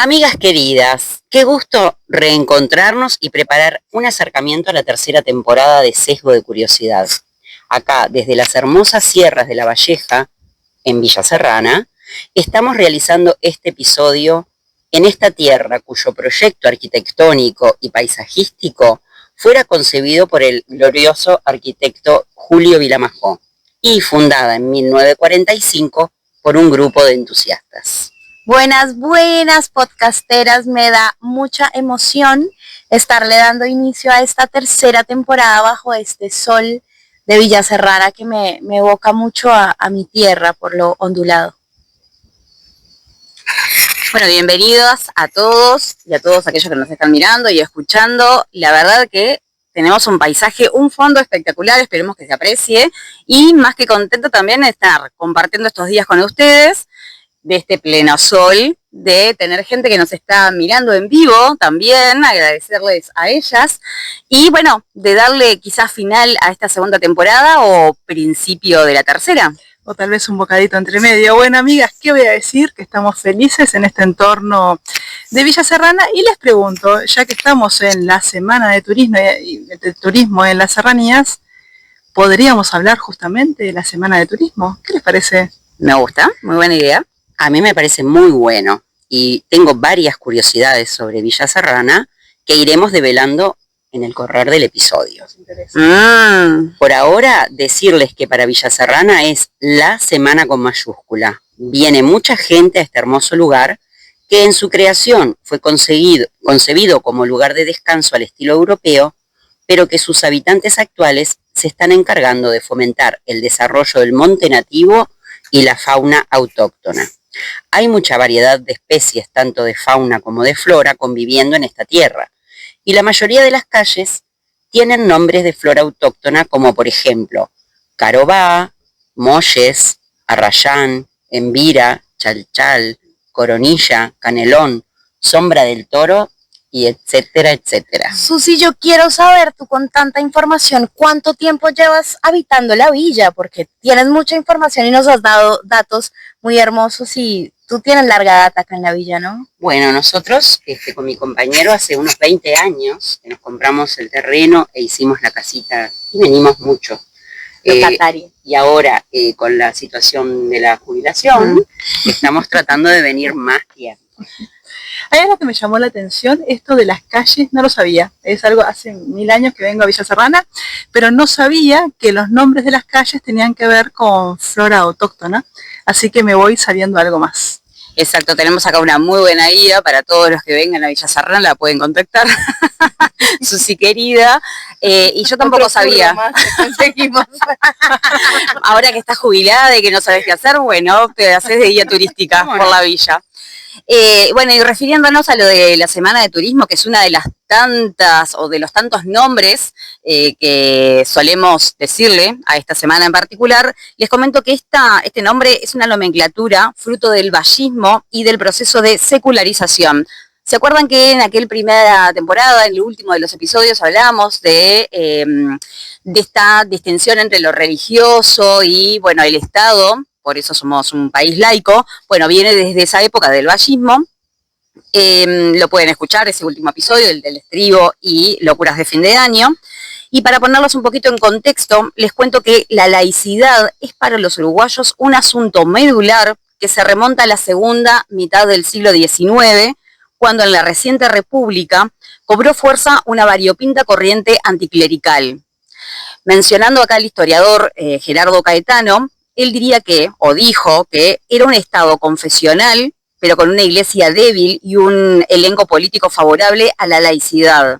Amigas queridas, qué gusto reencontrarnos y preparar un acercamiento a la tercera temporada de Sesgo de Curiosidad. Acá, desde las hermosas sierras de La Valleja, en Villa Serrana, estamos realizando este episodio en esta tierra cuyo proyecto arquitectónico y paisajístico fuera concebido por el glorioso arquitecto Julio Vilamajó y fundada en 1945 por un grupo de entusiastas. Buenas podcasteras, me da mucha emoción estarle dando inicio a esta tercera temporada bajo este sol de Villa Serrana que me evoca mucho a mi tierra por lo ondulado. Bueno, bienvenidos a todos y a todos aquellos que nos están mirando y escuchando. La verdad que tenemos un paisaje, un fondo espectacular, esperemos que se aprecie y más que contento también de estar compartiendo estos días con ustedes, de este pleno sol, de tener gente que nos está mirando en vivo también, agradecerles a ellas y bueno, de darle quizás final a esta segunda temporada o principio de la tercera. O tal vez un bocadito entre medio. Bueno, amigas, ¿qué voy a decir? Que estamos felices en este entorno de Villa Serrana y les pregunto, ya que estamos en la semana de turismo en las serranías, ¿podríamos hablar justamente de la semana de turismo? ¿Qué les parece? Me gusta, muy buena idea. A mí me parece muy bueno y tengo varias curiosidades sobre Villa Serrana que iremos develando en el correr del episodio. Por ahora, decirles que para Villa Serrana es la semana con mayúscula. Viene mucha gente a este hermoso lugar que en su creación fue concebido como lugar de descanso al estilo europeo, pero que sus habitantes actuales se están encargando de fomentar el desarrollo del monte nativo y la fauna autóctona. Hay mucha variedad de especies, tanto de fauna como de flora, conviviendo en esta tierra. Y la mayoría de las calles tienen nombres de flora autóctona, como por ejemplo, Carobá, Molles, Arrayán, Envira, Chalchal, Coronilla, Canelón, Sombra del Toro, y etcétera, etcétera. Susi, yo quiero saber, tú con tanta información, ¿cuánto tiempo llevas habitando la villa? Porque tienes mucha información y nos has dado datos muy hermosos y tú tienes larga data acá en la villa, ¿no? Bueno, nosotros con mi compañero hace unos 20 años que nos compramos el terreno e hicimos la casita y venimos mucho. Y ahora, con la situación de la jubilación, estamos tratando de venir más tiempo. Hay algo que me llamó la atención, esto de las calles, no lo sabía. Es algo, hace 1000 años que vengo a Villa Serrana, pero no sabía que los nombres de las calles tenían que ver con flora autóctona, así que me voy sabiendo algo más. Exacto, tenemos acá una muy buena guía para todos los que vengan a Villa Serrana, la pueden contactar, Susi querida, y yo tampoco sabía. Ahora que estás jubilada y que no sabes qué hacer, bueno, te haces de guía turística por la villa. Bueno, y refiriéndonos a lo de la semana de turismo, que es una de las tantas o de los tantos nombres que solemos decirle a esta semana en particular, les comento que este nombre es una nomenclatura fruto del vallismo y del proceso de secularización. ¿Se acuerdan que en aquel primera temporada, en el último de los episodios, hablábamos de esta distinción entre lo religioso y, bueno, el Estado? Por eso somos un país laico. Bueno, viene desde esa época del vallismo. Lo pueden escuchar, ese último episodio, el del estribo y locuras de fin de año. Y para ponerlos un poquito en contexto, les cuento que la laicidad es para los uruguayos un asunto medular que se remonta a la segunda mitad del siglo XIX, cuando en la reciente república cobró fuerza una variopinta corriente anticlerical. Mencionando acá al historiador Gerardo Caetano, él diría que, o dijo que, era un Estado confesional, pero con una iglesia débil y un elenco político favorable a la laicidad.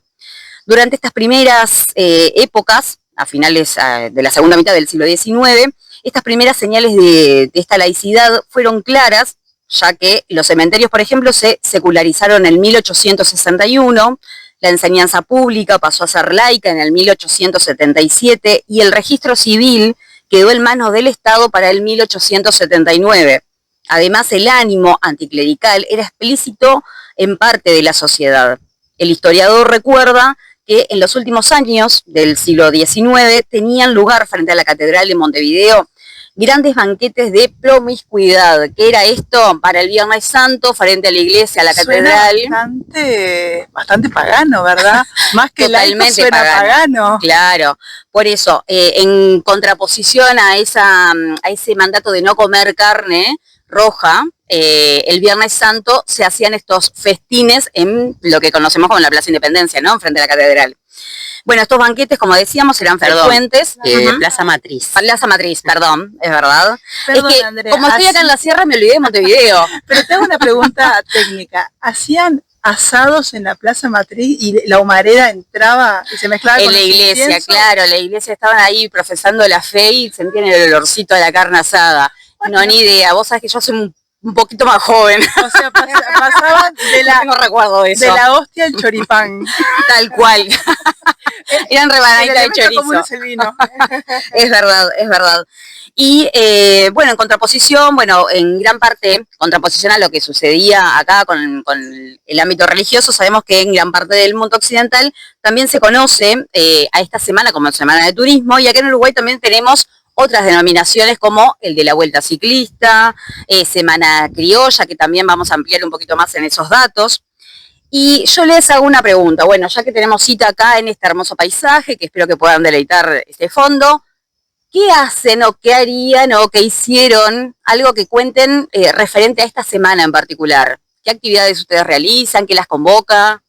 Durante estas primeras épocas, a finales de la segunda mitad del siglo XIX, estas primeras señales de esta laicidad fueron claras, ya que los cementerios, por ejemplo, se secularizaron en 1861, la enseñanza pública pasó a ser laica en el 1877 y el registro civil quedó en manos del Estado para el 1879. Además, el ánimo anticlerical era explícito en parte de la sociedad. El historiador recuerda que en los últimos años del siglo XIX tenían lugar frente a la Catedral de Montevideo grandes banquetes de promiscuidad. ¿Qué era esto? Para el Viernes Santo, frente a la iglesia, a la catedral. Bastante pagano, ¿verdad? Más que totalmente suena pagano. Claro, por eso, en contraposición a ese mandato de no comer carne roja, el Viernes Santo se hacían estos festines en lo que conocemos como la Plaza Independencia, ¿no? Frente a la catedral. Bueno, estos banquetes, como decíamos, eran frecuentes. Plaza Matriz. Plaza Matriz, perdón, es verdad. Perdón, es que, Andrea, como estoy acá en la sierra, me olvidé de Montevideo. Pero te hago una pregunta técnica. ¿Hacían asados en la Plaza Matriz y la humareda entraba y se mezclaba con la iglesia? incienso? Claro, la iglesia estaban ahí profesando la fe y sentían el olorcito de la carne asada. Bueno, no, ni idea. Vos sabés que yo soy un poquito más joven. O sea, pasaban no recuerdo eso. De la hostia al choripán. Tal cual. Eran rebanaditas de chorizo. Común es el vino. Es verdad. Y bueno, en contraposición, en gran parte, contraposición a lo que sucedía acá con el ámbito religioso, sabemos que en gran parte del mundo occidental también se conoce a esta semana como Semana de Turismo, y acá en Uruguay también tenemos otras denominaciones como el de la Vuelta Ciclista, Semana Criolla, que también vamos a ampliar un poquito más en esos datos. Y yo les hago una pregunta, bueno, ya que tenemos cita acá en este hermoso paisaje, que espero que puedan deleitar este fondo, ¿qué hacen o qué harían o qué hicieron? Algo que cuenten referente a esta semana en particular. ¿Qué actividades ustedes realizan? ¿Qué las convoca?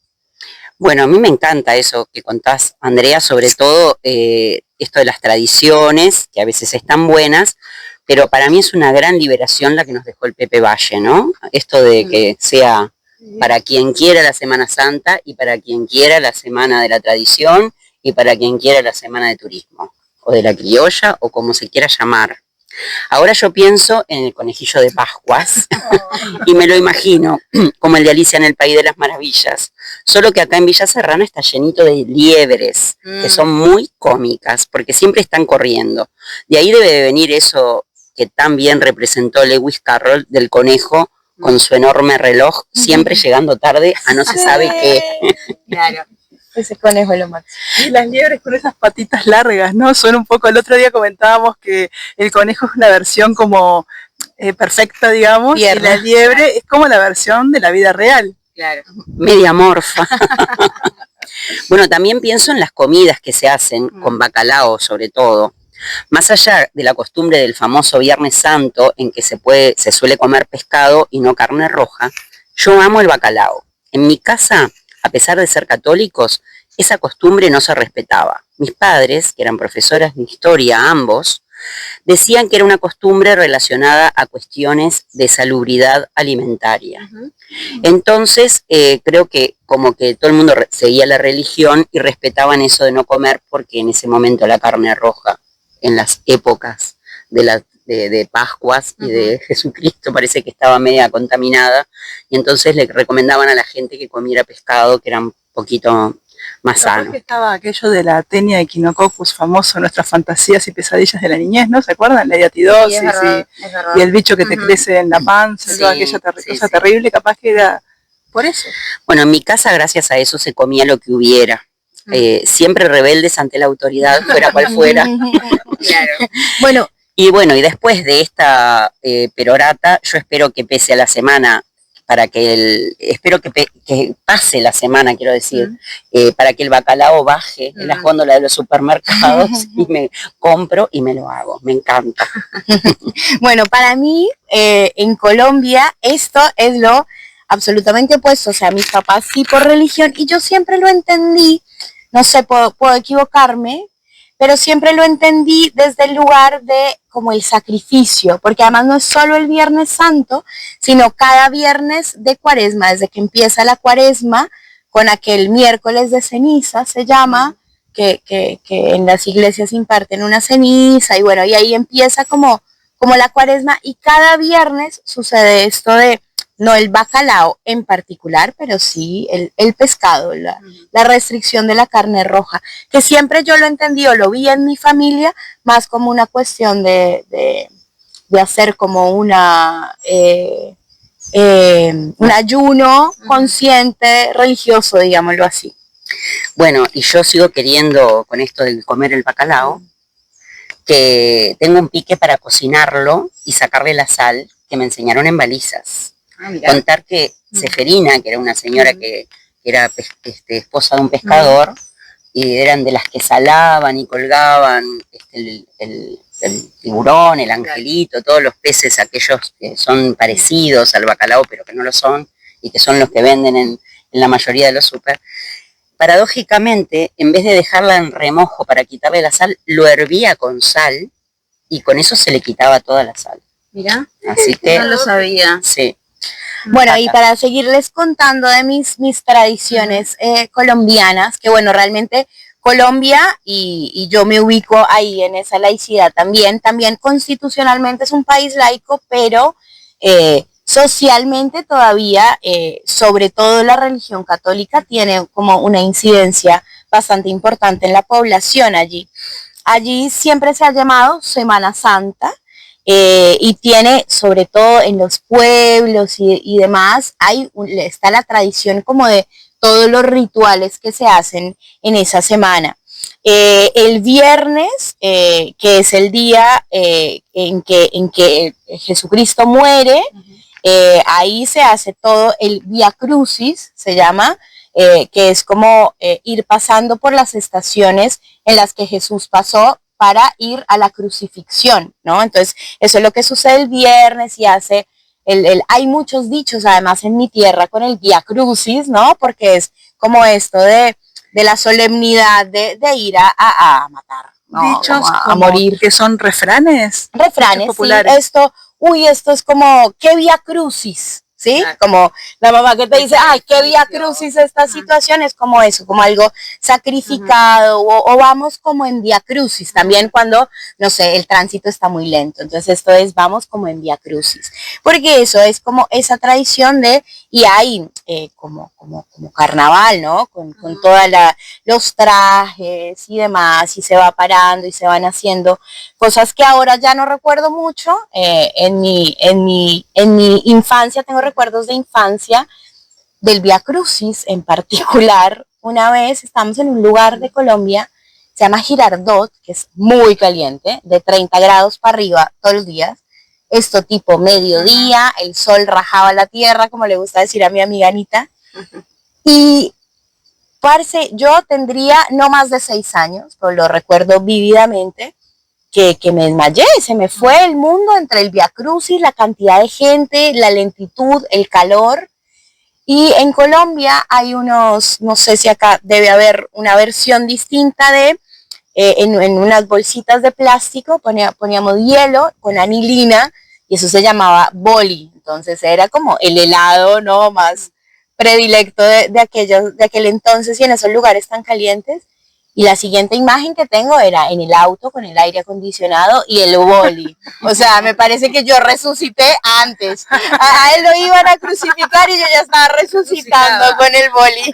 Bueno, a mí me encanta eso que contás, Andrea, sobre todo esto de las tradiciones, que a veces están buenas, pero para mí es una gran liberación la que nos dejó el Pepe Valle, ¿no? Esto de que sea para quien quiera la Semana Santa y para quien quiera la Semana de la Tradición y para quien quiera la Semana de Turismo, o de la criolla, o como se quiera llamar. Ahora yo pienso en el conejillo de Pascuas y me lo imagino como el de Alicia en el País de las Maravillas, solo que acá en Villa Serrana está llenito de liebres, que son muy cómicas, porque siempre están corriendo. De ahí debe de venir eso que tan bien representó Lewis Carroll del conejo con su enorme reloj, siempre llegando tarde a no se sabe qué. Claro. Ese conejo es lo máximo. Y las liebres con esas patitas largas, ¿no? Son un poco, el otro día comentábamos que el conejo es una versión como perfecta, digamos, y la liebre es como la versión de la vida real. Claro. Media morfa. Bueno, también pienso en las comidas que se hacen con bacalao, sobre todo. Más allá de la costumbre del famoso Viernes Santo, en que se suele comer pescado y no carne roja, yo amo el bacalao. En mi casa, a pesar de ser católicos, esa costumbre no se respetaba. Mis padres, que eran profesoras de historia ambos, decían que era una costumbre relacionada a cuestiones de salubridad alimentaria. Entonces, creo que como que todo el mundo seguía la religión y respetaban eso de no comer, porque en ese momento la carne roja, en las épocas de Pascuas y de Jesucristo, parece que estaba media contaminada, y entonces le recomendaban a la gente que comiera pescado, que era un poquito más sano. Que estaba aquello de la tenia de Echinococcus, famoso, nuestras fantasías y pesadillas de la niñez, ¿no? ¿Se acuerdan? La diatidosis y el bicho que te crece en la panza, toda aquella cosa terrible, capaz que era por eso. Bueno, en mi casa, gracias a eso, se comía lo que hubiera. Siempre rebeldes ante la autoridad, fuera cual fuera. Claro. Bueno, y después de esta perorata, yo espero que pese a la semana, espero que pase la semana, quiero decir, para que el bacalao baje en las góndolas de los supermercados y me compro y me lo hago. Me encanta. Bueno, para mí, en Colombia, esto es lo absolutamente opuesto. O sea, mis papás sí por religión, y yo siempre lo entendí, no sé, puedo equivocarme, pero siempre lo entendí desde el lugar de como el sacrificio, porque además no es solo el Viernes Santo, sino cada viernes de Cuaresma, desde que empieza la Cuaresma, con aquel miércoles de ceniza se llama, que en las iglesias imparten una ceniza, y bueno, y ahí empieza como la Cuaresma, y cada viernes sucede esto de, no el bacalao en particular, pero sí el pescado, la restricción de la carne roja, que siempre yo lo entendí o lo vi en mi familia más como una cuestión de hacer como un ayuno consciente, religioso, digámoslo así. Bueno, y yo sigo queriendo, con esto de comer el bacalao, que tengo un pique para cocinarlo y sacarle la sal, que me enseñaron en balizas. Contar que Seferina, que era una señora que era esposa de un pescador, y eran de las que salaban y colgaban el tiburón, el angelito, todos los peces aquellos que son parecidos al bacalao pero que no lo son y que son los que venden en la mayoría de los súper. Paradójicamente, en vez de dejarla en remojo para quitarle la sal, lo hervía con sal y con eso se le quitaba toda la sal. Mira, así que no lo sabía. Sí. Bueno, y para seguirles contando de mis tradiciones colombianas, que bueno, realmente Colombia, y yo me ubico ahí en esa laicidad también constitucionalmente es un país laico, pero socialmente todavía, sobre todo la religión católica, tiene como una incidencia bastante importante en la población allí. Allí siempre se ha llamado Semana Santa, y tiene, sobre todo en los pueblos y demás, está la tradición como de todos los rituales que se hacen en esa semana. El viernes, que es el día en que Jesucristo muere, ahí se hace todo el Vía Crucis, se llama, que es como ir pasando por las estaciones en las que Jesús pasó para ir a la crucifixión, ¿no? Entonces, eso es lo que sucede el viernes y hace hay muchos dichos, además, en mi tierra con el Vía Crucis, ¿no? Porque es como esto de la solemnidad de ir a matar, ¿no? Dichos a morir. Que son refranes. Refranes, populares. sí, esto es como, ¿qué Vía Crucis? ¿Sí? Claro. Como la mamá que te dice, ay, qué Vía Crucis esta situación, es como eso, como algo sacrificado, o vamos como en Vía Crucis, también cuando, no sé, el tránsito está muy lento, entonces esto es, vamos como en Vía Crucis, porque eso es como esa tradición y hay como carnaval, ¿no? Con todos los trajes y demás, y se va parando y se van haciendo cosas que ahora ya no recuerdo mucho. En mi infancia tengo recuerdos de infancia del Vía Crucis en particular. Una vez estamos en un lugar de Colombia, se llama Girardot, que es muy caliente, de 30 grados para arriba todos los días. Esto tipo mediodía, el sol rajaba la tierra, como le gusta decir a mi amiga Anita. Y parce, yo tendría no más de 6 años, pero lo recuerdo vívidamente, que me desmayé, se me fue el mundo entre el Vía Crucis, la cantidad de gente, la lentitud, el calor. Y en Colombia hay unos, no sé si acá debe haber una versión distinta en unas bolsitas de plástico, poníamos hielo con anilina y eso se llamaba boli. Entonces era como el helado, ¿no?, más predilecto de aquel entonces y en esos lugares tan calientes. Y la siguiente imagen que tengo era en el auto con el aire acondicionado y el boli. O sea, me parece que yo resucité antes. A él lo iban a crucificar y yo ya estaba resucitando con el boli.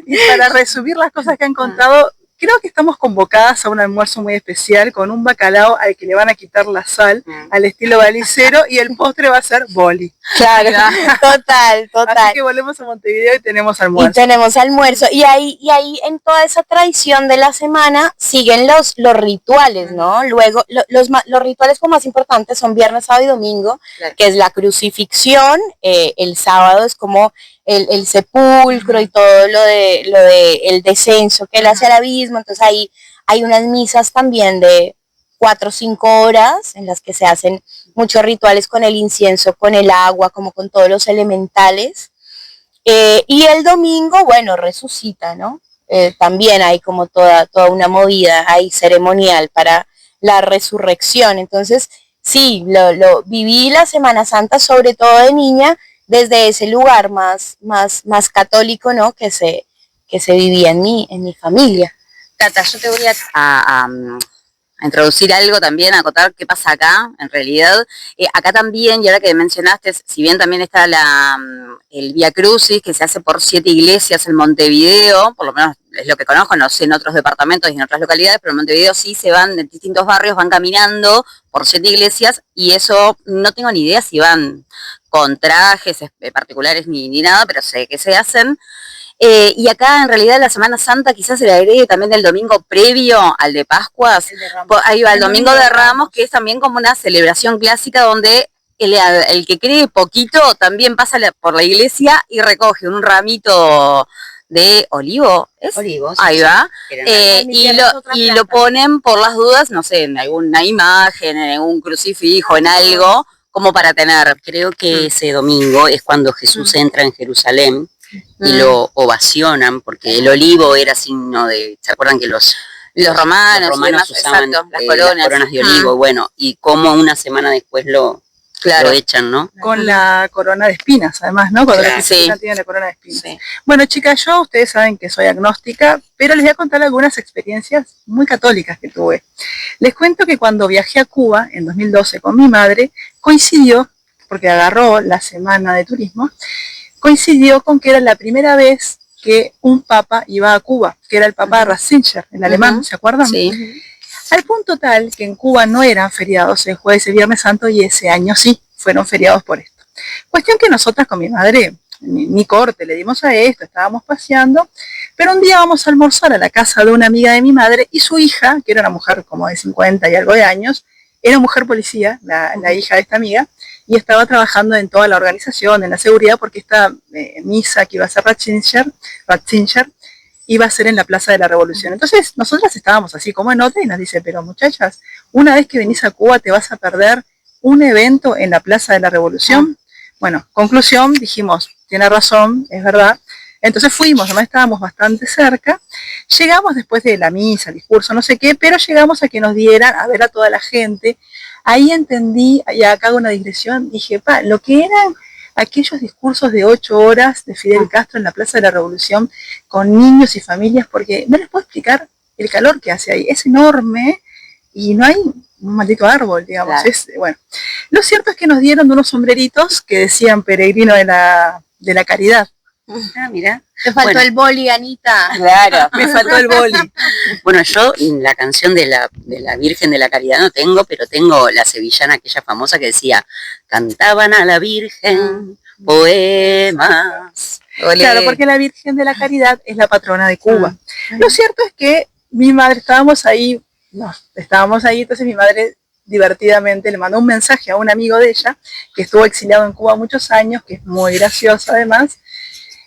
Y para resumir las cosas que han contado, creo que estamos convocadas a un almuerzo muy especial con un bacalao al que le van a quitar la sal, al estilo balicero, y el postre va a ser boli. Claro, total. Así que volvemos a Montevideo y tenemos almuerzo. Y ahí en toda esa tradición de la semana siguen los rituales, ¿no? Luego, los rituales como más importantes son viernes, sábado y domingo, claro, que es la crucifixión, el sábado es como el sepulcro y todo lo de el descenso que él hace al abismo. Entonces ahí hay unas misas también de 4 o 5 horas en las que se hacen muchos rituales con el incienso, con el agua, como con todos los elementales. Y el domingo, bueno, resucita, ¿no? También hay como toda una movida ahí ceremonial para la resurrección. Entonces, sí, lo viví la Semana Santa, sobre todo de niña, desde ese lugar más católico, ¿no?, que se vivía en mi familia. Cata, yo te voy a introducir algo también, a acotar qué pasa acá, en realidad. Acá también, y ahora que mencionaste, si bien también está el Vía Crucis, que se hace por 7 iglesias en Montevideo, por lo menos es lo que conozco, no sé en otros departamentos y en otras localidades, pero en Montevideo sí se van en distintos barrios, van caminando por 7 iglesias, y eso no tengo ni idea si van con trajes particulares ni nada, pero sé que se hacen. Y acá en realidad la Semana Santa quizás se le agregue también el domingo previo al de Pascuas. Ahí va el domingo de Ramos, que es también como una celebración clásica donde el que cree poquito también pasa por la iglesia y recoge un ramito de olivo, ¿es? Olivos. Ahí va. Y Lo ponen por las dudas, no sé, en alguna imagen, en un crucifijo, en algo, como para tener. Creo que ese domingo es cuando Jesús entra en Jerusalén y lo ovacionan, porque el olivo era signo de, ¿se acuerdan que los romanos usaban exacto, las coronas de olivo? Bueno, y como una semana después lo echan, ¿no? Con la corona de espinas, además, ¿no? Cuando la cristiana tiene la corona de espinas. Sí. Bueno, chicas, ustedes saben que soy agnóstica, pero les voy a contar algunas experiencias muy católicas que tuve. Les cuento que cuando viajé a Cuba en 2012 con mi madre, coincidió, porque agarró la semana de turismo, coincidió con que era la primera vez que un papa iba a Cuba, que era el papa Ratzinger, el alemán, ¿se acuerdan? Sí. Al punto tal que en Cuba no eran feriados el jueves y el viernes santo y ese año sí, fueron feriados por esto. Cuestión que nosotras con mi madre, ni corte le dimos a esto, estábamos paseando, pero un día vamos a almorzar a la casa de una amiga de mi madre y su hija, que era una mujer como de 50 y algo de años, era mujer policía, la hija de esta amiga, y estaba trabajando en toda la organización, en la seguridad, porque esta misa que iba a ser Ratzinger, iba a ser en la Plaza de la Revolución. Entonces, nosotras estábamos así como en otra y nos dice, pero muchachas, una vez que venís a Cuba te vas a perder un evento en la Plaza de la Revolución. Bueno, conclusión, dijimos, tiene razón, es verdad. Entonces fuimos, además estábamos bastante cerca. Llegamos después de la misa, el discurso, no sé qué, pero llegamos a que nos dieran a ver a toda la gente. Ahí entendí, y acá hago una digresión, dije, lo que eran aquellos discursos de 8 horas de Fidel Castro en la Plaza de la Revolución con niños y familias, porque no les puedo explicar el calor que hace ahí, es enorme y no hay un maldito árbol, digamos. Claro. Bueno, lo cierto es que nos dieron unos sombreritos que decían peregrino de la caridad. Mira. Te faltó el boli, Anita. Claro, me faltó el boli. Bueno, yo la canción de la Virgen de la Caridad no tengo, pero tengo la sevillana aquella famosa que decía, cantaban a la Virgen poemas. Claro, porque la Virgen de la Caridad es la patrona de Cuba. Lo cierto es que mi madre, estábamos ahí, entonces mi madre divertidamente le mandó un mensaje a un amigo de ella, que estuvo exiliado en Cuba muchos años, que es muy gracioso además,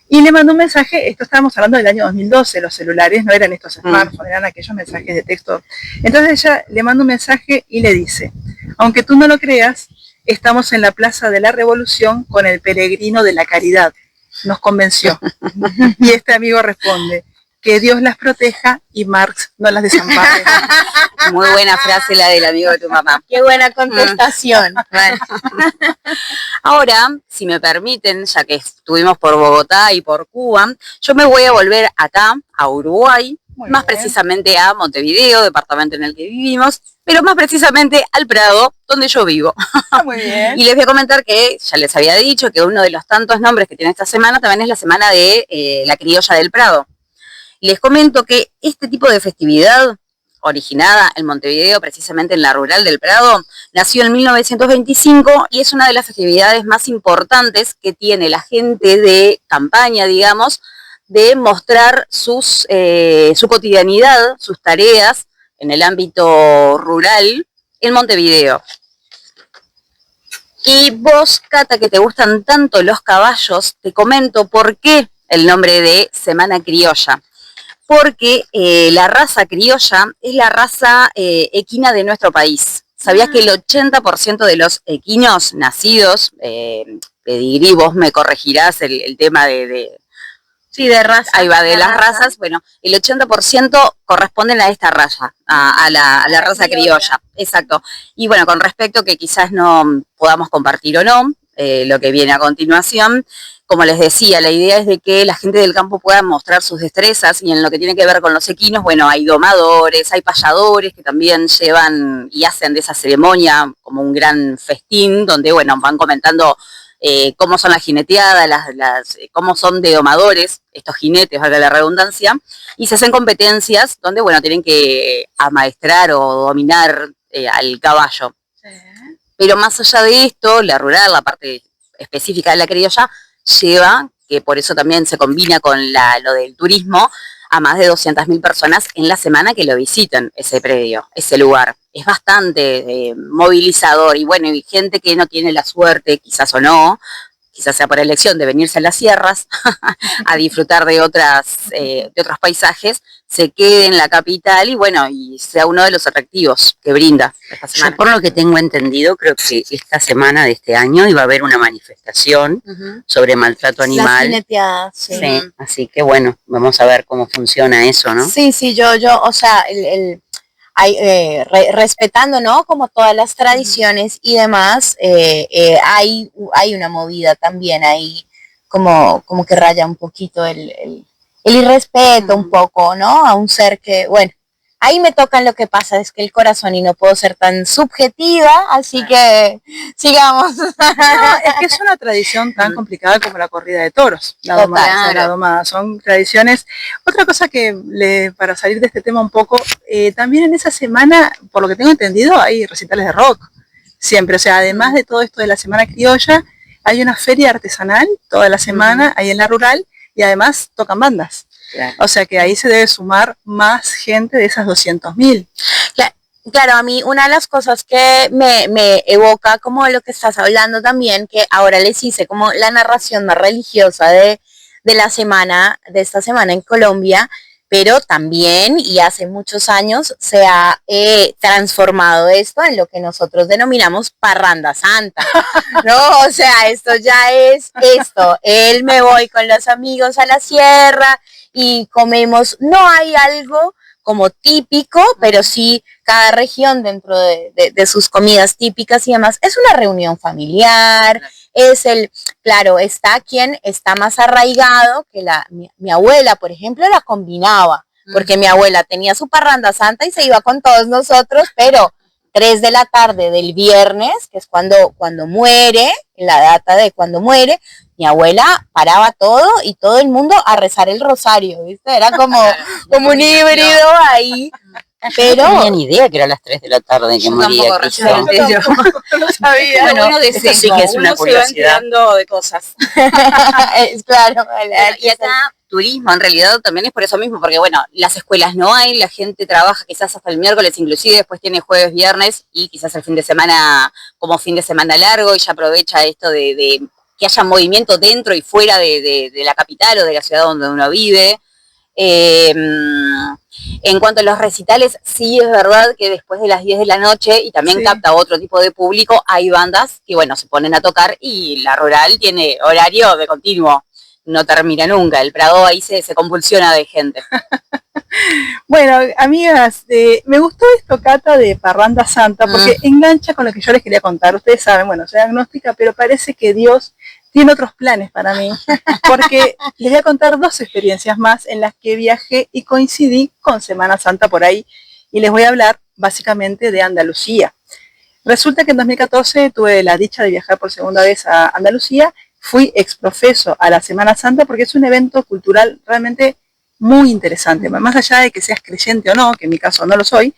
y le mandó un mensaje, esto estábamos hablando del año 2012, los celulares no eran estos smartphones, eran aquellos mensajes de texto. Entonces ella le manda un mensaje y le dice, aunque tú no lo creas, estamos en la Plaza de la Revolución con el peregrino de la caridad. Nos convenció. Y este amigo responde, que Dios las proteja y Marx no las desampare. Muy buena frase la del amigo de tu mamá. Qué buena contestación. Ahora, si me permiten, ya que estuvimos por Bogotá y por Cuba, yo me voy a volver acá, a Uruguay, más precisamente a Montevideo, departamento en el que vivimos, pero más precisamente al Prado, donde yo vivo. Muy bien. Y les voy a comentar que, ya les había dicho, que uno de los tantos nombres que tiene esta semana también es la semana de la criolla del Prado. Les comento que este tipo de festividad, originada en Montevideo, precisamente en la rural del Prado, nació en 1925 y es una de las festividades más importantes que tiene la gente de campaña, digamos, de mostrar su cotidianidad, sus tareas en el ámbito rural en Montevideo. Y vos, Cata, que te gustan tanto los caballos, te comento por qué el nombre de Semana Criolla. Porque la raza criolla es la raza equina de nuestro país. ¿Sabías que el 80% de los equinos nacidos, pedigrí, vos me corregirás el tema de raza. Ahí va, de las razas, bueno, el 80% corresponden a esta raza, a la raza criolla. Exacto. Y bueno, con respecto que quizás no podamos compartir o no, lo que viene a continuación, como les decía, la idea es de que la gente del campo pueda mostrar sus destrezas y en lo que tiene que ver con los equinos, bueno, hay domadores, hay payadores que también llevan y hacen de esa ceremonia como un gran festín donde, bueno, van comentando cómo son las jineteadas, cómo son de domadores estos jinetes, valga la redundancia, y se hacen competencias donde, bueno, tienen que amaestrar o dominar al caballo. Sí. Pero más allá de esto, la rural, la parte específica de la criolla, lleva que por eso también se combina con lo del turismo, a más de 200.000 personas en la semana que lo visiten ese predio, ese lugar. Es bastante movilizador y bueno, y gente que no tiene la suerte, quizás o no, quizás sea por elección de venirse a las sierras a disfrutar de otros paisajes, se quede en la capital y bueno, y sea uno de los atractivos que brinda esta semana. Yo por lo que tengo entendido, creo que esta semana de este año iba a haber una manifestación sobre maltrato animal. Las jineteadas, sí. Sí, así que bueno, vamos a ver cómo funciona eso, ¿no? Sí, yo, o sea, respetando, ¿no? Como todas las tradiciones y demás, hay una movida también ahí como que raya un poquito el irrespeto un poco, ¿no? A un ser que, bueno, ahí me tocan lo que pasa, es que el corazón y no puedo ser tan subjetiva, así que sigamos. No, es que es una tradición tan complicada como la corrida de toros, la domada, son tradiciones. Otra cosa que, para salir de este tema un poco, también en esa semana, por lo que tengo entendido, hay recitales de rock, siempre, o sea, además de todo esto de la Semana Criolla, hay una feria artesanal toda la semana, ahí en la rural, y además tocan bandas. Claro. O sea que ahí se debe sumar más gente de esas 200.000. Claro, a mí una de las cosas que me evoca como lo que estás hablando también, que ahora les hice como la narración más religiosa de la semana, de esta semana en Colombia, pero también, y hace muchos años, se ha transformado esto en lo que nosotros denominamos parranda santa, ¿no? O sea, esto ya es esto, me voy con los amigos a la sierra y comemos, no hay algo como típico, pero sí cada región dentro de sus comidas típicas y demás, es una reunión familiar, claro, está quien está más arraigado, que mi abuela, por ejemplo, la combinaba, porque mi abuela tenía su parranda santa y se iba con todos nosotros, pero 3 de la tarde del viernes, que es cuando muere, la data de cuando muere, mi abuela paraba todo y todo el mundo a rezar el rosario, ¿viste? Era como un híbrido ahí. Pero no tenía ni idea que era a las 3 de la tarde que moría Cristo. Yo no sabía. Bueno, esto sí que es una curiosidad. Se va enterando de cosas. Claro. Y acá turismo en realidad también es por eso mismo, porque bueno, las escuelas no hay, la gente trabaja quizás hasta el miércoles, inclusive después tiene jueves, viernes y quizás el fin de semana como fin de semana largo y ya aprovecha esto de que haya movimiento dentro y fuera de la capital o de la ciudad donde uno vive. En cuanto a los recitales, sí es verdad que después de las 10 de la noche, y también capta otro tipo de público, hay bandas que bueno, se ponen a tocar y la rural tiene horario de continuo, no termina nunca, el Prado ahí se convulsiona de gente. Bueno, amigas, me gustó esto, Cata, de Parranda Santa, porque engancha con lo que yo les quería contar. Ustedes saben, bueno, soy agnóstica, pero parece que Dios tiene otros planes para mí, porque les voy a contar 2 experiencias más en las que viajé y coincidí con Semana Santa por ahí, y les voy a hablar básicamente de Andalucía. Resulta que en 2014 tuve la dicha de viajar por segunda vez a Andalucía, fui exprofeso a la Semana Santa porque es un evento cultural realmente muy interesante, más allá de que seas creyente o no, que en mi caso no lo soy,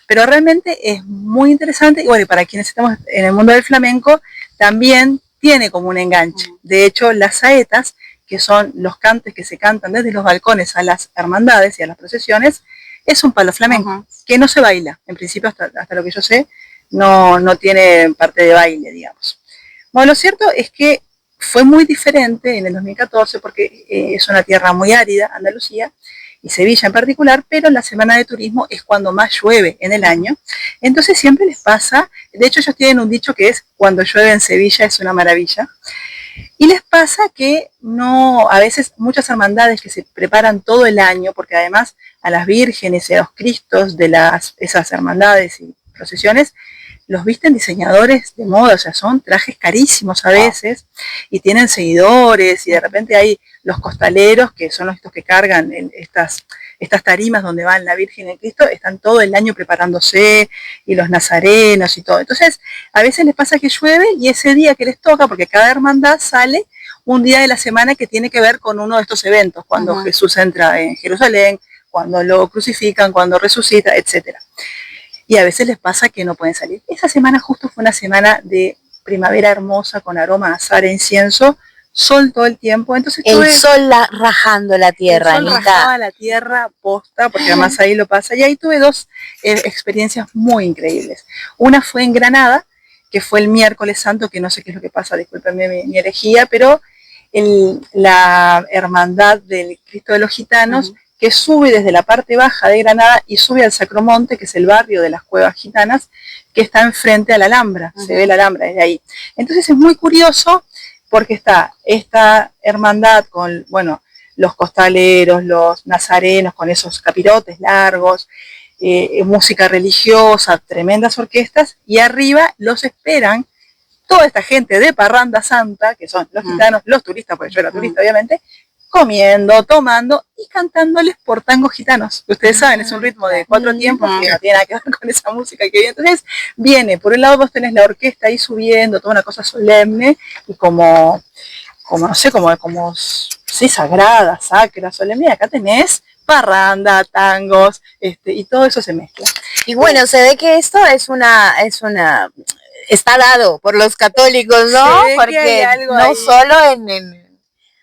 pero realmente es muy interesante y bueno, y para quienes estamos en el mundo del flamenco, también tiene como un enganche. De hecho, las saetas, que son los cantes que se cantan desde los balcones a las hermandades y a las procesiones, es un palo flamenco, que no se baila, en principio hasta lo que yo sé, no tiene parte de baile, digamos. Bueno, lo cierto es que fue muy diferente en el 2014 porque es una tierra muy árida, Andalucía, y Sevilla en particular, pero la semana de turismo es cuando más llueve en el año. Entonces siempre les pasa, de hecho ellos tienen un dicho que es, cuando llueve en Sevilla es una maravilla, y les pasa que a veces muchas hermandades que se preparan todo el año, porque además a las vírgenes y a los cristos de esas hermandades y procesiones, los visten diseñadores de moda, o sea, son trajes carísimos a veces y tienen seguidores y de repente hay los costaleros, que son estos que cargan estas tarimas donde van la Virgen y el Cristo, están todo el año preparándose y los nazarenos y todo. Entonces, a veces les pasa que llueve y ese día que les toca, porque cada hermandad sale un día de la semana que tiene que ver con uno de estos eventos, cuando Jesús entra en Jerusalén, cuando lo crucifican, cuando resucita, etcétera. Y a veces les pasa que no pueden salir. Esa semana justo fue una semana de primavera hermosa con aroma a azahar e incienso, sol todo el tiempo, entonces el sol rajando la tierra, el sol rajaba la tierra posta, porque además ahí lo pasa, y ahí tuve dos experiencias muy increíbles. Una fue en Granada, que fue el miércoles santo, que no sé qué es lo que pasa, discúlpenme mi herejía, pero la hermandad del Cristo de los Gitanos, que sube desde la parte baja de Granada y sube al Sacromonte, que es el barrio de las cuevas gitanas, que está enfrente a la Alhambra, se ve la Alhambra desde ahí. Entonces es muy curioso, porque está esta hermandad con, bueno, los costaleros, los nazarenos, con esos capirotes largos, música religiosa, tremendas orquestas, y arriba los esperan toda esta gente de Parranda Santa, que son los gitanos, los turistas, porque yo era turista obviamente, comiendo, tomando y cantándoles por tangos gitanos. Ustedes saben, es un ritmo de 4 tiempos que no tiene nada que ver con esa música que viene. Entonces viene, por un lado vos tenés la orquesta ahí subiendo, toda una cosa solemne y como no sé, como sí, sagrada, sacra, solemne, y acá tenés parranda, tangos, y todo eso se mezcla. Y bueno, se ve que esto está dado por los católicos, ¿no? Porque no ahí. Solo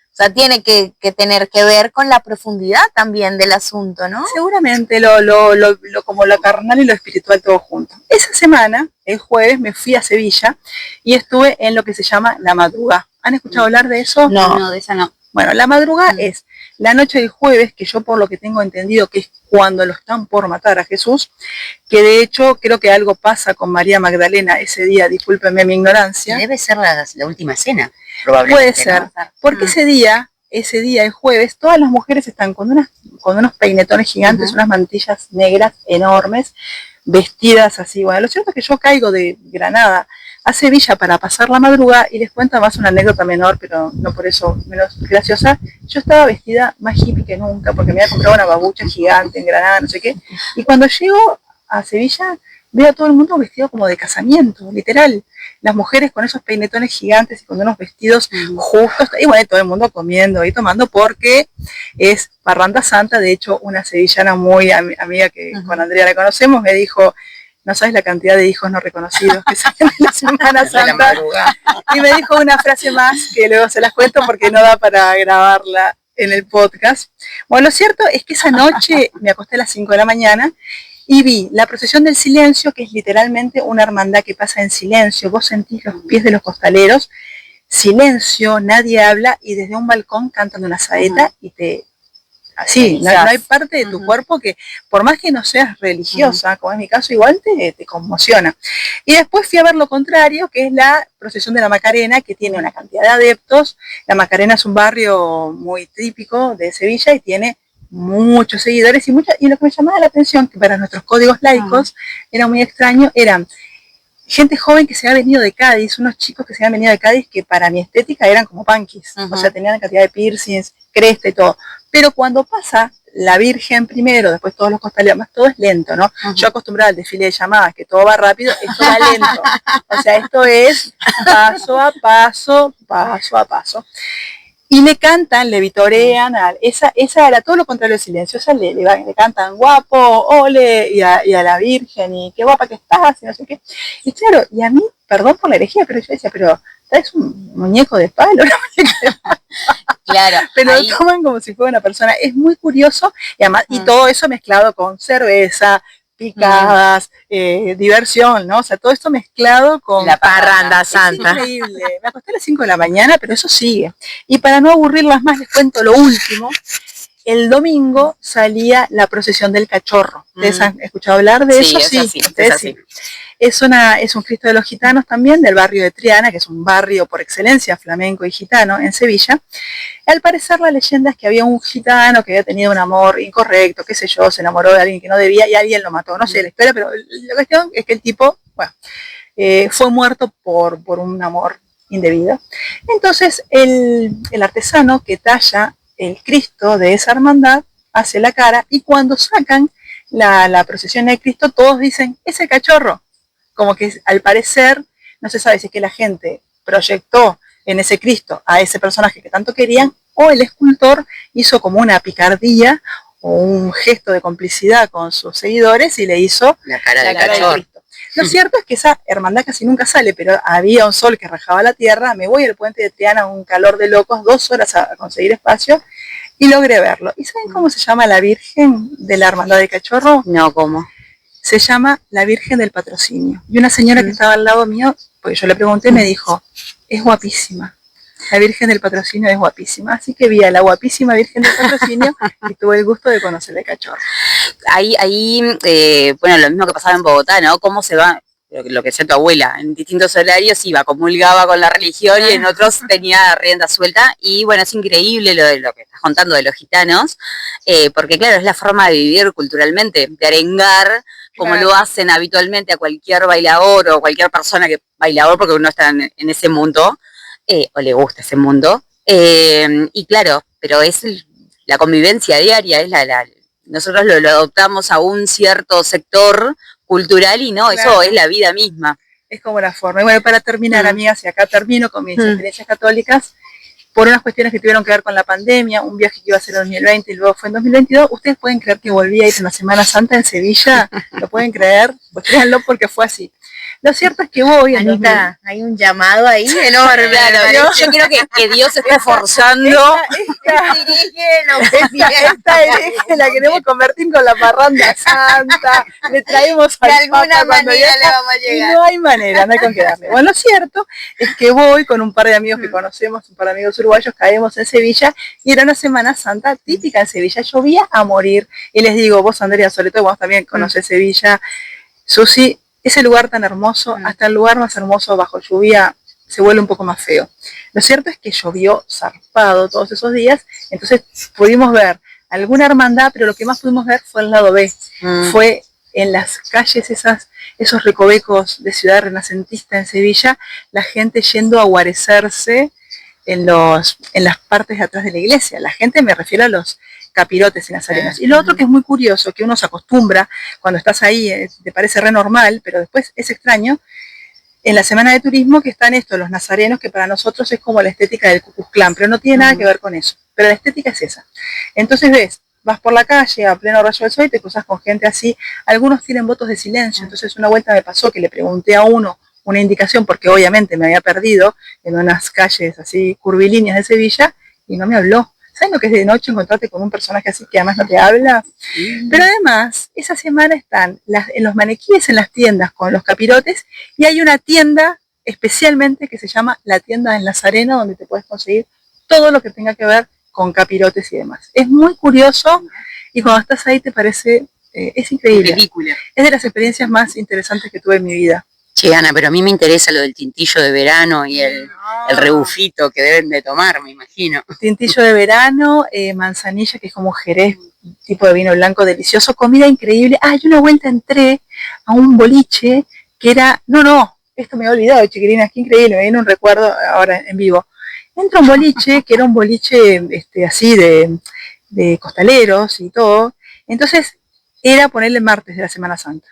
o sea, tiene que tener que ver con la profundidad también del asunto, ¿no? Seguramente como lo carnal y lo espiritual todo junto. Esa semana, el jueves, me fui a Sevilla y estuve en lo que se llama La Madrugá. ¿Han escuchado hablar de eso? No, de esa no. Bueno, La Madrugá es la noche del jueves, que yo por lo que tengo entendido que es cuando lo están por matar a Jesús, que de hecho creo que algo pasa con María Magdalena ese día, discúlpenme mi ignorancia. Debe ser la última cena, probablemente. Puede ser, ¿no? Porque ese día, el jueves, todas las mujeres están con unos peinetones gigantes, unas mantillas negras enormes, vestidas así. Bueno, lo cierto es que yo caigo de Granada a Sevilla para pasar la madrugada, y les cuento más una anécdota menor, pero no por eso menos graciosa. Yo estaba vestida más hippie que nunca, porque me había comprado una babucha gigante en Granada, no sé qué, y cuando llego a Sevilla veo a todo el mundo vestido como de casamiento, literal. Las mujeres con esos peinetones gigantes y con unos vestidos justos, y bueno, todo el mundo comiendo y tomando, porque es Parranda Santa. De hecho, una sevillana muy amiga que con Andrea la conocemos, me dijo: no sabes la cantidad de hijos no reconocidos que salen en la Semana Santa. Y me dijo una frase más que luego se las cuento porque no da para grabarla en el podcast. Bueno, lo cierto es que esa noche me acosté a las 5 de la mañana y vi la procesión del silencio, que es literalmente una hermandad que pasa en silencio. Vos sentís los pies de los costaleros, silencio, nadie habla, y desde un balcón cantan una saeta y te... Así, no hay parte de tu cuerpo que, por más que no seas religiosa, como es mi caso, igual te conmociona. Y después fui a ver lo contrario, que es la procesión de la Macarena, que tiene una cantidad de adeptos. La Macarena es un barrio muy típico de Sevilla y tiene muchos seguidores, y lo que me llamaba la atención, que para nuestros códigos laicos era muy extraño, eran gente joven que se había venido de Cádiz, unos chicos que se habían venido de Cádiz, que para mi estética eran como punkis, o sea, tenían cantidad de piercings, cresta y todo. Pero cuando pasa la Virgen primero, después todos los costaleros, más todo es lento, ¿no? Yo acostumbrada al desfile de llamadas, que todo va rápido, esto va lento. O sea, esto es paso a paso, paso a paso. Y le cantan, le vitorean, esa era todo lo contrario del silencio. Esa le cantan guapo, ole, y a la Virgen, y qué guapa que estás, y no sé qué. Y claro, y a mí, perdón por la herejía, pero yo decía, pero traes un muñeco de palo, una muñeca de palo. Claro. Pero ahí lo toman como si fuera una persona. Es muy curioso, y además, y todo eso mezclado con cerveza, picadas, diversión, ¿no? O sea, todo esto mezclado con la Parranda Santa. Es increíble. Me acosté a las 5 de la mañana, pero eso sigue. Y para no aburrirlas más, les cuento lo último. El domingo salía la procesión del cachorro. ¿Ustedes han escuchado hablar de eso? Sí, ustedes sí. Es un Cristo de los Gitanos también, del barrio de Triana, que es un barrio por excelencia flamenco y gitano en Sevilla. Al parecer la leyenda es que había un gitano que había tenido un amor incorrecto, qué sé yo, se enamoró de alguien que no debía y alguien lo mató. No sé la historia, pero la cuestión es que el tipo, bueno, fue muerto por un amor indebido. Entonces el artesano que talla el Cristo de esa hermandad hace la cara, y cuando sacan la procesión del Cristo, todos dicen, ese cachorro. Como que al parecer, no se sabe si es que la gente proyectó en ese Cristo a ese personaje que tanto querían, o el escultor hizo como una picardía o un gesto de complicidad con sus seguidores y le hizo la cara del cachorro. Lo cierto es que esa hermandad casi nunca sale, pero había un sol que rajaba la tierra, me voy al puente de Triana, un calor de locos, 2 horas a conseguir espacio, y logré verlo. ¿Y saben cómo se llama la Virgen de la Hermandad de Cachorro? No, ¿cómo? Se llama la Virgen del Patrocinio. Y una señora que estaba al lado mío, porque yo le pregunté, me dijo, es guapísima. La Virgen del Patrocinio es guapísima. Así que vi a la guapísima Virgen del Patrocinio y tuve el gusto de conocer de Cachorro. Bueno, lo mismo que pasaba en Bogotá, ¿no? Cómo se va, lo que decía tu abuela, en distintos horarios iba, comulgaba con la religión y en otros tenía rienda suelta. Y bueno, es increíble lo que estás contando de los gitanos, porque claro, es la forma de vivir culturalmente, de arengar, como lo hacen habitualmente a cualquier bailador o cualquier persona que bailador, porque uno está en ese mundo, o le gusta ese mundo. Y claro, pero es la convivencia diaria, es nosotros lo adoptamos a un cierto sector cultural y no, claro. Eso es la vida misma. Es como la forma. Y bueno, para terminar, amigas, y acá termino con mis experiencias católicas, por unas cuestiones que tuvieron que ver con la pandemia, un viaje que iba a ser en 2020 y luego fue en 2022, ¿ustedes pueden creer que volví a ir en la Semana Santa en Sevilla? ¿Lo pueden creer? Pues créanlo porque fue así. Lo cierto es que voy... Anita, hay un llamado ahí enorme. Claro, yo creo que Dios se está esforzando. Esta hereje la queremos convertir con la parranda santa. Le traemos al de alguna Papa manera le vamos a llegar. Y no hay manera, no hay con qué darle. Bueno, lo cierto es que voy con un par de amigos que conocemos, un par de amigos uruguayos, caemos en Sevilla y era una Semana Santa típica en Sevilla. Llovía a morir. Y les digo, vos, Andrea, sobre todo vos también conocés Sevilla, Susi, ese lugar tan hermoso, hasta el lugar más hermoso bajo lluvia se vuelve un poco más feo. Lo cierto es que llovió zarpado todos esos días, entonces pudimos ver alguna hermandad, pero lo que más pudimos ver fue el lado B. Fue en las calles esos recovecos de ciudad renacentista en Sevilla, la gente yendo a guarecerse en las partes de atrás de la iglesia. La gente, me refiero a los capirotes y nazarenos. Y lo otro que es muy curioso, que uno se acostumbra cuando estás ahí, te parece re normal, pero después es extraño, en la semana de turismo que están los nazarenos, que para nosotros es como la estética del Ku Klux Klan, pero no tiene nada que ver con eso. Pero la estética es esa. Entonces vas por la calle a pleno rayo del sol y te cruzas con gente así. Algunos tienen votos de silencio. Entonces una vuelta me pasó que le pregunté a uno una indicación, porque obviamente me había perdido en unas calles así curvilíneas de Sevilla, y no me habló. ¿Saben lo que es de noche encontrarte con un personaje así que además no te habla? Pero además, esa semana están en los maniquíes en las tiendas con los capirotes, y hay una tienda especialmente que se llama la tienda del Nazareno, donde te puedes conseguir todo lo que tenga que ver con capirotes y demás. Es muy curioso, y cuando estás ahí te parece, es increíble. Película. Es de las experiencias más interesantes que tuve en mi vida. Che, Ana, pero a mí me interesa lo del tintillo de verano y el rebufito que deben de tomar, me imagino. Tintillo de verano, manzanilla, que es como jerez, tipo de vino blanco delicioso, comida increíble. Ah, y una vuelta entré a un boliche que era, esto me he olvidado, chiquilinas, qué increíble, me viene un recuerdo ahora en vivo. Entro a un boliche, que era un boliche así de costaleros y todo. Entonces, era ponerle martes de la Semana Santa.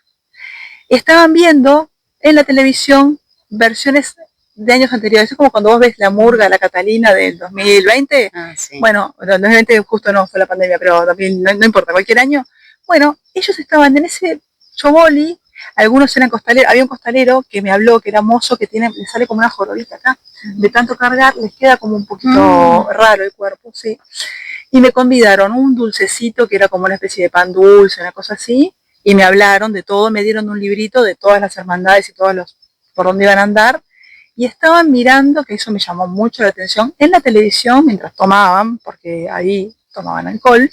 Estaban viendo en la televisión versiones de años anteriores. Es como cuando vos ves la murga, la Catalina del 2020. Sí. Bueno, el 2020 justo no fue la pandemia, pero 2000, no importa, cualquier año. Bueno, ellos estaban en ese choboli, algunos eran costaleros, había un costalero que me habló, que era mozo, que le sale como una jorobita acá. De tanto cargar, les queda como un poquito raro el cuerpo, sí. Y me convidaron un dulcecito que era como una especie de pan dulce, una cosa así. Y me hablaron de todo, me dieron un librito de todas las hermandades y todos los por dónde iban a andar. Y estaban mirando, que eso me llamó mucho la atención, en la televisión, mientras tomaban, porque ahí tomaban alcohol,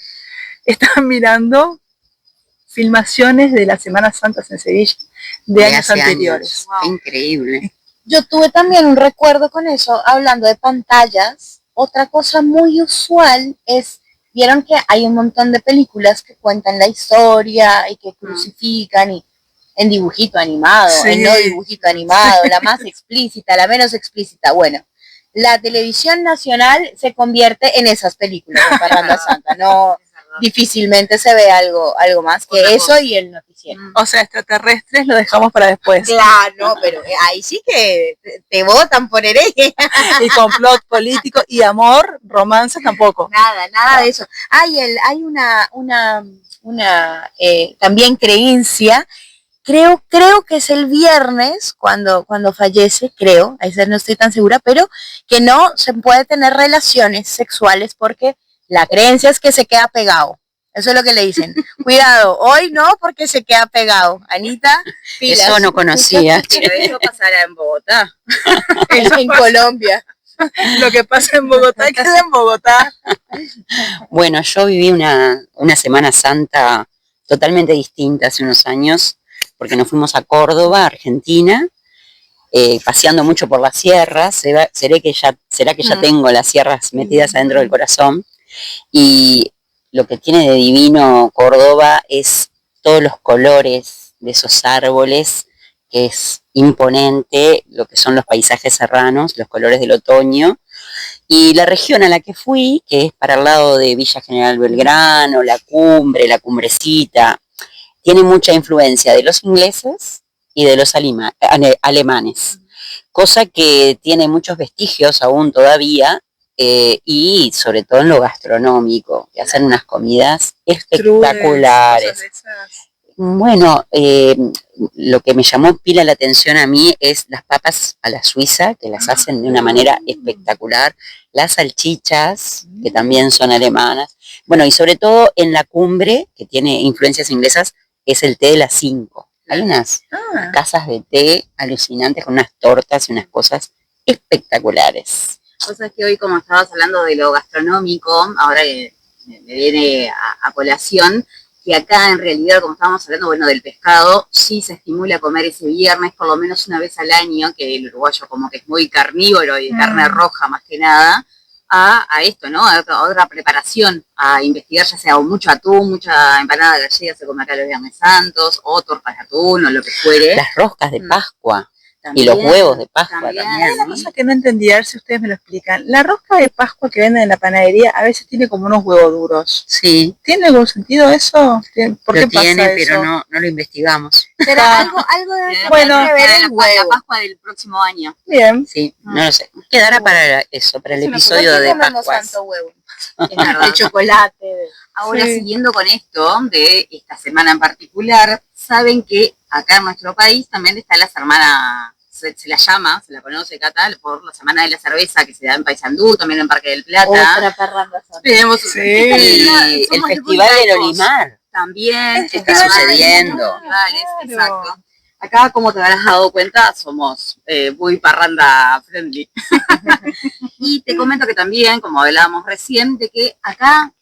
estaban mirando filmaciones de las Semanas Santas en Sevilla de años anteriores. Wow. Increíble. Yo tuve también un recuerdo con eso, hablando de pantallas. Otra cosa muy usual es... Vieron que hay un montón de películas que cuentan la historia y que crucifican y en dibujito animado, en no dibujito animado, la más explícita, la menos explícita. Bueno, la televisión nacional se convierte en esas películas de Parranda Santa. No, difícilmente se ve algo más que eso y el noticiero. O sea, extraterrestres lo dejamos para después. Claro, no, pero ahí sí que te votan por hereje. Y complot político y amor, romance tampoco. Nada de eso. Hay una también creencia creo que es el viernes cuando fallece, creo, a veces no estoy tan segura, pero que no se puede tener relaciones sexuales porque la creencia es que se queda pegado. Eso es lo que le dicen. Cuidado, hoy no porque se queda pegado. Anita, pilas. Eso no conocía. Pero eso pasará en Bogotá. En Colombia. Lo que pasa en Bogotá queda en Bogotá. Bueno, yo viví una Semana Santa totalmente distinta hace unos años, porque nos fuimos a Córdoba, Argentina, paseando mucho por las sierras. Será que ya tengo las sierras metidas adentro del corazón. Y lo que tiene de divino Córdoba es todos los colores de esos árboles, que es imponente, lo que son los paisajes serranos, los colores del otoño. Y la región a la que fui, que es para el lado de Villa General Belgrano, la cumbre, la cumbrecita, tiene mucha influencia de los ingleses y de los alemanes, cosa que tiene muchos vestigios aún todavía, y sobre todo en lo gastronómico, que hacen unas comidas espectaculares. Bueno, lo que me llamó pila la atención a mí es las papas a la suiza, que las hacen de una manera espectacular, las salchichas, que también son alemanas. Bueno, y sobre todo en la cumbre, que tiene influencias inglesas, es el té de las 5. Hay unas casas de té alucinantes con unas tortas y unas cosas espectaculares. O sea, que hoy, como estabas hablando de lo gastronómico, ahora me viene a colación, que acá en realidad, como estábamos hablando, bueno, del pescado, sí se estimula comer ese viernes por lo menos una vez al año, que el uruguayo como que es muy carnívoro y de carne roja más que nada, a esto, ¿no? A otra preparación, a investigar ya sea mucho atún, mucha empanada gallega se come acá los viernes santos, o tortas de atún, o lo que fuere. Las roscas de Pascua. También, y los huevos de Pascua también. Hay una cosa que no entendí, a ver si ustedes me lo explican. La rosca de Pascua que venden en la panadería a veces tiene como unos huevos duros. Sí. ¿Tiene algún sentido eso? ¿Por qué pasa tiene, eso? pero no lo investigamos. ¿Será algo de Bueno, que ver el la huevo? Pascua del próximo año. Bien. Sí, no lo sé. Quedará para eso, para el episodio de comemos Pascua. tanto huevo? Es verdad. De chocolate. Ahora, Sí. siguiendo con esto de esta semana en particular, saben que acá en nuestro país también está la semana, se la conoce, Cata, por la Semana de la Cerveza que se da en Paysandú, también en Parque del Plata. Otra parranda. Tenemos Sí. Y el Festival del Olimar también está sucediendo. Exacto. Acá, como te habrás dado cuenta, somos muy parranda friendly. Y te comento que también, como hablábamos recién, de que acá,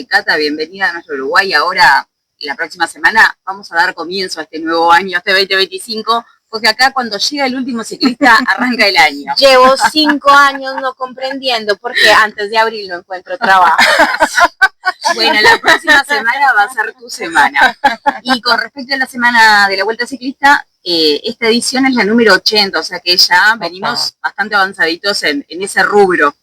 Cata, bienvenida a nuestro Uruguay. Ahora, la próxima semana, vamos a dar comienzo a este nuevo año, a este 2025, porque acá cuando llega el último ciclista, arranca el año. Llevo 5 años no comprendiendo porque antes de abril no encuentro trabajo. Bueno, la próxima semana va a ser tu semana. Y con respecto a la semana de la Vuelta Ciclista, esta edición es la número 80, o sea que ya venimos bastante avanzaditos en ese rubro.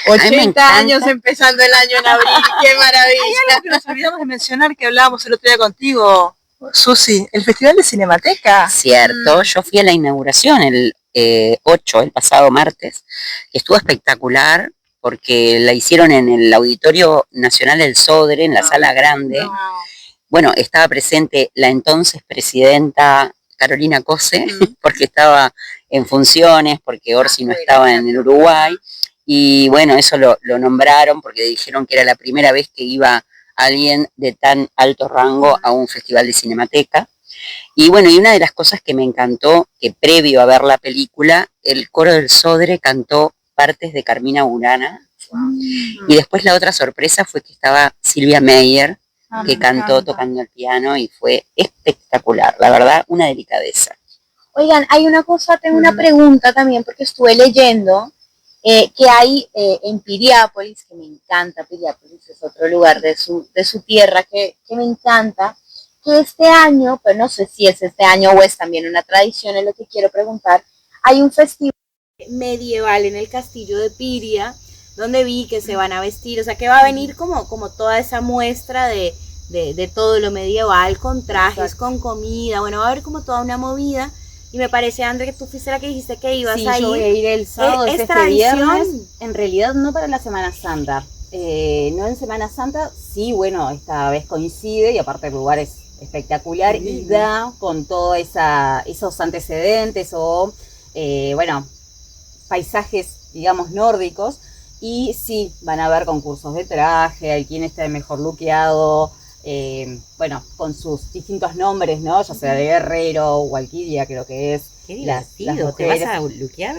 A mí me 80 encanta. años empezando el año en abril, qué maravilla. Hay algo que nos olvidamos de mencionar que hablábamos el otro día contigo, Susi, el Festival de Cinemateca. Cierto, yo fui a la inauguración el 8, el pasado martes, que estuvo espectacular porque la hicieron en el Auditorio Nacional del Sodre, en la sala grande. Bueno, estaba presente la entonces presidenta Carolina Cose, porque estaba en funciones, porque Orsi no estaba en el Uruguay, y bueno, eso lo nombraron porque dijeron que era la primera vez que iba alguien de tan alto rango a un festival de Cinemateca. Y bueno, y una de las cosas que me encantó, que previo a ver la película, el coro del Sodre cantó partes de Carmina Burana, y después la otra sorpresa fue que estaba Silvia Meyer, que cantó tocando el piano y fue espectacular, la verdad, una delicadeza. Oigan, hay una cosa, tengo una pregunta también porque estuve leyendo que hay en Piriápolis, que me encanta, Piriápolis es otro lugar de su tierra que me encanta, que este año, pero no sé si es este año o es también una tradición, es lo que quiero preguntar, hay un festival medieval en el castillo de Piria, donde vi que se van a vestir, o sea que va a venir como toda esa muestra de todo lo medieval, con trajes, con comida, bueno, va a haber como toda una movida. Y me parece, André, que tú fuiste la que dijiste que ibas a ir. Sí, yo voy a ir el sábado, ¿Es este tradición? viernes. En realidad no para la Semana Santa. No en Semana Santa, sí, bueno, esta vez coincide y aparte el lugar es espectacular y da con todos esos antecedentes o, bueno, paisajes, digamos, nórdicos. Y sí, van a haber concursos de traje, hay quien esté mejor luqueado, bueno, con sus distintos nombres, ¿no? Ya sea de guerrero, o valquiria, creo que es. Qué divertido. ¿Te vas a luquear?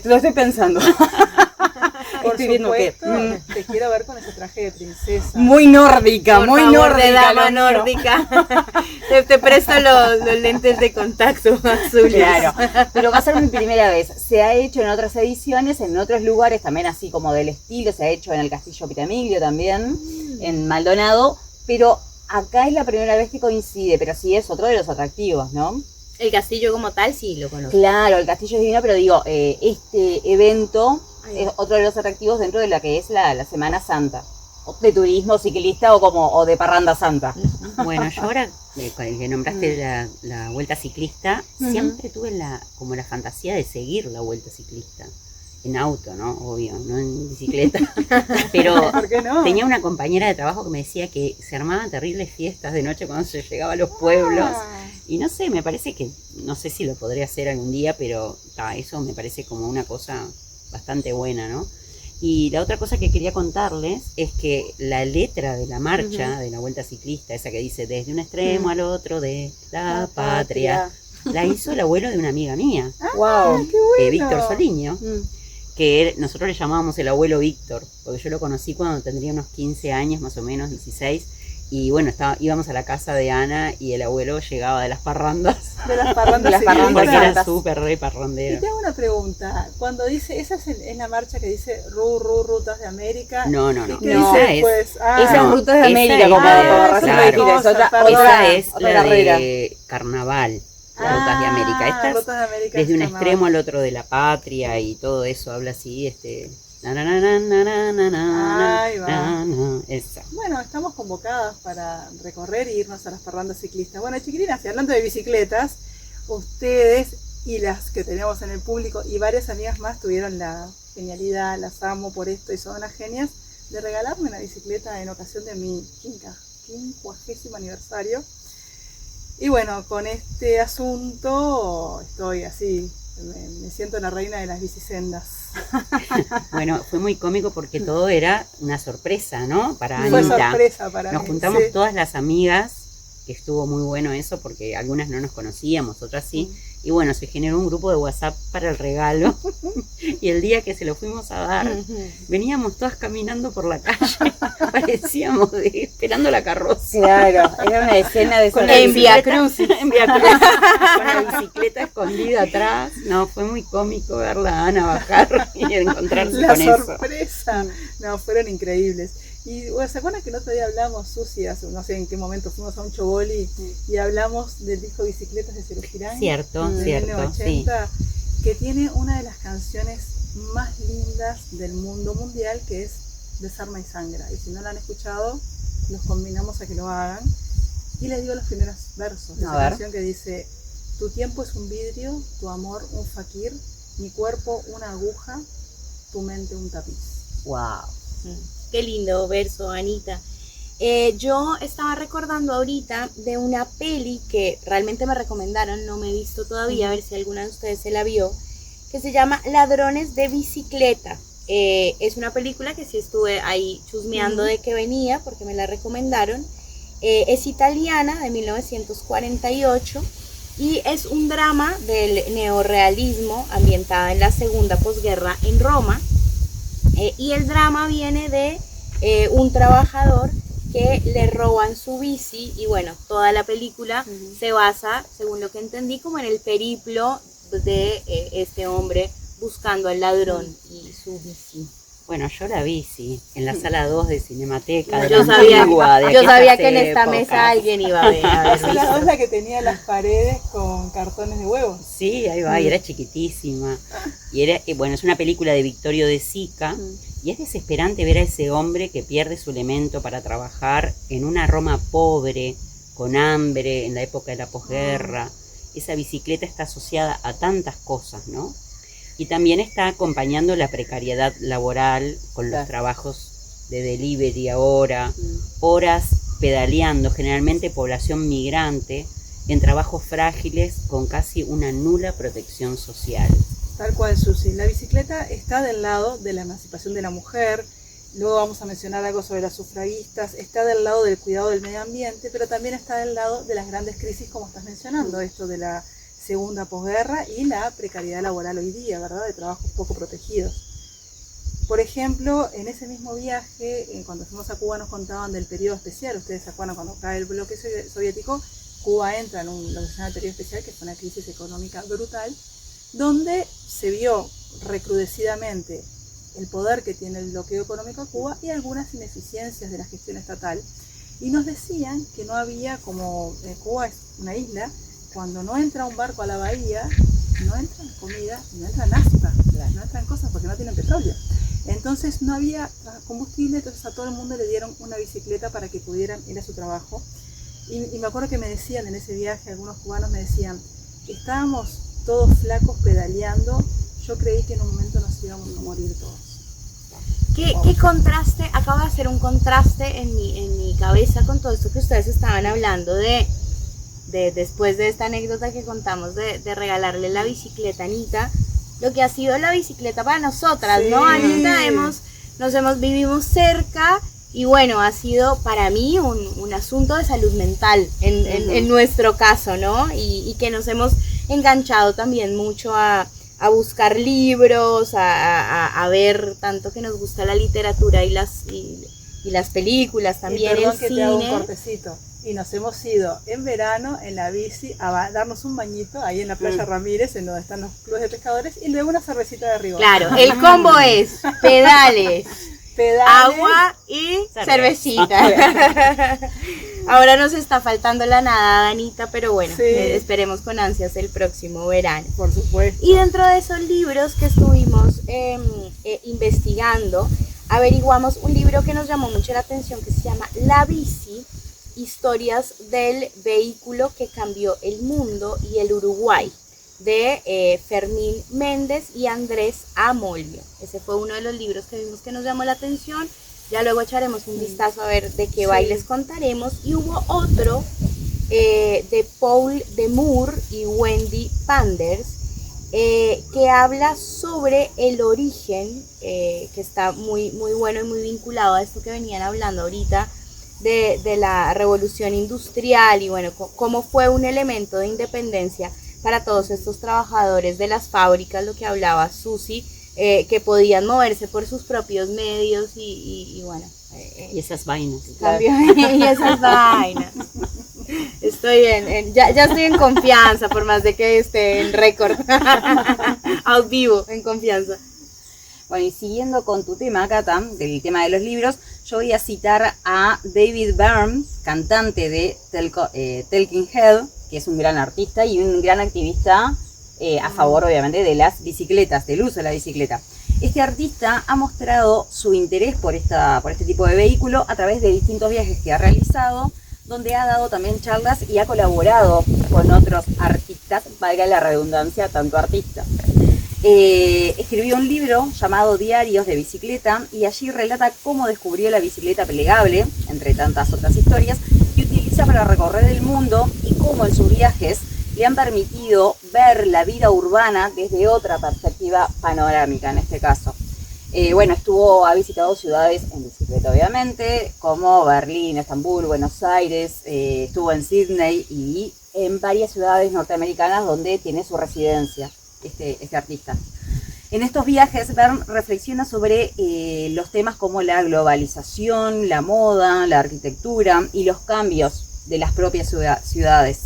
Lo estoy pensando. Por Estoy viendo que supuesto, te quiero ver con ese traje de princesa. muy nórdica, Por muy favor, nórdica. de dama lo mío. nórdica. te presto los lentes de contacto azules. Claro, pero va a ser mi primera vez. Se ha hecho en otras ediciones, en otros lugares también así como del estilo, se ha hecho en el Castillo Piramiglio también, en Maldonado, pero acá es la primera vez que coincide, pero sí es otro de los atractivos, ¿no? El castillo como tal sí lo conozco. Claro, el castillo es divino, pero digo, este evento es otro de los atractivos dentro de la que es la Semana Santa, o de turismo ciclista o de parranda santa. Bueno, yo ahora, que nombraste la vuelta ciclista, siempre tuve como la fantasía de seguir la vuelta ciclista. En auto, ¿no? Obvio, no en bicicleta. Pero ¿Por qué no? tenía una compañera de trabajo que me decía que se armaban terribles fiestas de noche cuando se llegaba a los pueblos. Y no sé, me parece que, no sé si lo podré hacer algún día, pero eso me parece como una cosa bastante buena, ¿no? Y la otra cosa que quería contarles es que la letra de la marcha de la Vuelta Ciclista, esa que dice desde un extremo al otro de la patria, la hizo el abuelo de una amiga mía, Wow. ¡Qué bueno! Víctor Soliño, que nosotros le llamábamos el abuelo Víctor, porque yo lo conocí cuando tendría unos 15 años, más o menos, 16, y bueno, íbamos a la casa de Ana y el abuelo llegaba de las parrandas, De las parrandas Las parrandas porque ciclistas. era súper re Y parrandero. te hago una pregunta. Cuando dice, esa es la marcha que dice Rutas de América. No, ¿Y esa qué dice es, después? Esa es no, Rutas de esa América, es como la de- recién claro. dijiste, es otra esa es otra la carrera. de Carnaval, Rutas de América. Esta es Rutas de América desde un es extremo al otro de la patria y todo eso habla así, na, na, na, na, na, na, na, Ahí va. na, na, esa. Bueno, estamos convocadas para recorrer e irnos a las parrandas ciclistas. Bueno, chiquilinas, y hablando de bicicletas, ustedes y las que tenemos en el público y varias amigas más tuvieron la genialidad, las amo por esto y son unas genias, de regalarme una bicicleta en ocasión de mi 50º aniversario. Y bueno, con este asunto estoy así, me siento la reina de las bicisendas. Bueno, fue muy cómico porque todo era una sorpresa, ¿no? Para Fue Anita. sorpresa para Nos mí. juntamos sí. todas las amigas, que estuvo muy bueno eso porque algunas no nos conocíamos, otras sí. Y bueno, se generó un grupo de WhatsApp para el regalo. Y el día que se lo fuimos a dar, veníamos todas caminando por la calle, parecíamos esperando la carroza. Claro, era una escena de Con esa la En Vía bicicleta- Crucis. en Vía Crucis, con la bicicleta escondida atrás. No, fue muy cómico verla a Ana bajar y encontrarse La con eso. sorpresa. No, fueron increíbles. Y bueno, ¿se acuerdan que el otro día hablamos, Susi, no sé en qué momento fuimos a un choboli y hablamos del disco Bicicletas de Cerujirán? Cierto, de cierto, 1980, que tiene una de las canciones más lindas del mundo mundial, que es Desarma y Sangra. Y si no la han escuchado, los combinamos a que lo hagan. Y les digo los primeros versos de A esa ver. canción que dice: tu tiempo es un vidrio, tu amor un faquir, mi cuerpo una aguja, tu mente un tapiz. Wow. Qué lindo verso, Anita. Yo estaba recordando ahorita de una peli que realmente me recomendaron, no me he visto todavía, a ver si alguna de ustedes se la vio, que se llama Ladrones de Bicicleta. Es una película que sí estuve ahí chusmeando de que venía porque me la recomendaron. Es italiana, de 1948, y es un drama del neorrealismo ambientada en la segunda posguerra en Roma. Y el drama viene de un trabajador que le roban su bici y bueno, toda la película se basa, según lo que entendí, como en el periplo de este hombre buscando al ladrón y su bici. Bueno, yo la vi, sí, en la sala 2 de Cinemateca. de Yo la sabía, antigua, de yo sabía aquellas que en esta épocas. mesa alguien iba a ver. Esa es la que tenía las paredes con cartones de huevos. Sí, ahí va, y era chiquitísima. Y bueno, es una película de Vittorio De Sica, y es desesperante ver a ese hombre que pierde su elemento para trabajar en una Roma pobre, con hambre, en la época de la posguerra. Esa bicicleta está asociada a tantas cosas, ¿no? Y también está acompañando la precariedad laboral con los Claro. trabajos de delivery ahora, horas pedaleando, generalmente población migrante, en trabajos frágiles con casi una nula protección social. Tal cual, Susi. La bicicleta está del lado de la emancipación de la mujer, luego vamos a mencionar algo sobre las sufragistas, está del lado del cuidado del medio ambiente, pero también está del lado de las grandes crisis, como estás mencionando, esto de la segunda posguerra y la precariedad laboral hoy día, ¿verdad? De trabajos poco protegidos. Por ejemplo, en ese mismo viaje, cuando fuimos a Cuba nos contaban del periodo especial. Ustedes se acuerdan cuando cae el bloque soviético, Cuba entra en lo que se llama el periodo especial, que fue una crisis económica brutal, donde se vio recrudecidamente el poder que tiene el bloqueo económico a Cuba y algunas ineficiencias de la gestión estatal. Y nos decían que no había, como Cuba es una isla, cuando no entra un barco a la bahía, no entra comida, no entra nafta, no entran cosas porque no tienen petróleo. Entonces no había combustible, entonces a todo el mundo le dieron una bicicleta para que pudieran ir a su trabajo. Y me acuerdo que me decían en ese viaje, algunos cubanos me decían, estábamos todos flacos pedaleando, yo creí que en un momento nos íbamos a morir todos. ¿Qué contraste? Acabo de hacer un contraste en mi cabeza con todo esto que ustedes estaban hablando de después de esta anécdota que contamos de regalarle la bicicleta a Anita, lo que ha sido la bicicleta para nosotras, sí. ¿No, Anita? Vivimos cerca y bueno, ha sido para mí un asunto de salud mental en nuestro caso, ¿no? Y que nos hemos enganchado también mucho a buscar libros, a ver tanto que nos gusta la literatura y las películas también, y perdón el que cine. Te hago un cortecito. Y nos hemos ido en verano en la bici a darnos un bañito ahí en la playa Ramírez, en donde están los clubes de pescadores, y luego una cervecita de arriba. Claro, el combo es pedales, agua y cervecita. Ahora nos está faltando la nadada, Anita, pero bueno, sí. Esperemos con ansias el próximo verano. Por supuesto. Y dentro de esos libros que estuvimos investigando, averiguamos un libro que nos llamó mucho la atención que se llama La bici, historias del vehículo que cambió el mundo y el Uruguay, de Fermín Méndez y Andrés Amolio. Ese fue uno de los libros que vimos que nos llamó la atención. Ya luego echaremos un vistazo a ver de qué va y les contaremos. Y hubo otro de Paul de Moore y Wendy Panders, que habla sobre el origen, que está muy, muy bueno y muy vinculado a esto que venían hablando ahorita, de la revolución industrial y bueno, cómo fue un elemento de independencia para todos estos trabajadores de las fábricas, lo que hablaba Susi, que podían moverse por sus propios medios y bueno. Y esas vainas. Y esas vainas. Estoy ya estoy en confianza, por más de que esté en récord, al vivo, en confianza. Bueno, y siguiendo con tu tema, Cata, del tema de los libros, yo voy a citar a David Byrne, cantante de Talking Head, que es un gran artista y un gran activista a favor, obviamente, de las bicicletas, del uso de la bicicleta. Este artista ha mostrado su interés por este tipo de vehículo a través de distintos viajes que ha realizado, donde ha dado también charlas y ha colaborado con otros artistas, valga la redundancia, tanto artistas. Escribió un libro llamado Diarios de Bicicleta y allí relata cómo descubrió la bicicleta plegable, entre tantas otras historias, que utiliza para recorrer el mundo y cómo en sus viajes le han permitido ver la vida urbana desde otra perspectiva panorámica en este caso. Ha visitado ciudades en bicicleta obviamente, como Berlín, Estambul, Buenos Aires, estuvo en Sydney y en varias ciudades norteamericanas donde tiene su residencia. Este artista. En estos viajes, Byrne reflexiona sobre los temas como la globalización, la moda, la arquitectura y los cambios de las propias ciudades.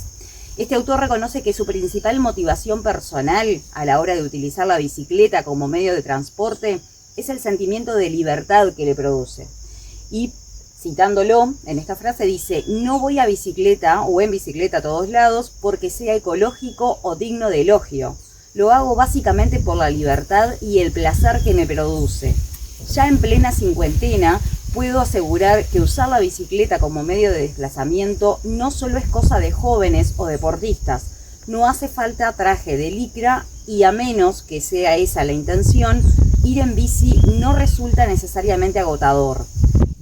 Este autor reconoce que su principal motivación personal a la hora de utilizar la bicicleta como medio de transporte es el sentimiento de libertad que le produce. Y citándolo, en esta frase dice: no voy a bicicleta o en bicicleta a todos lados porque sea ecológico o digno de elogio. Lo hago básicamente por la libertad y el placer que me produce. Ya en plena cincuentena, puedo asegurar que usar la bicicleta como medio de desplazamiento no solo es cosa de jóvenes o deportistas. No hace falta traje de licra y, a menos que sea esa la intención, ir en bici no resulta necesariamente agotador.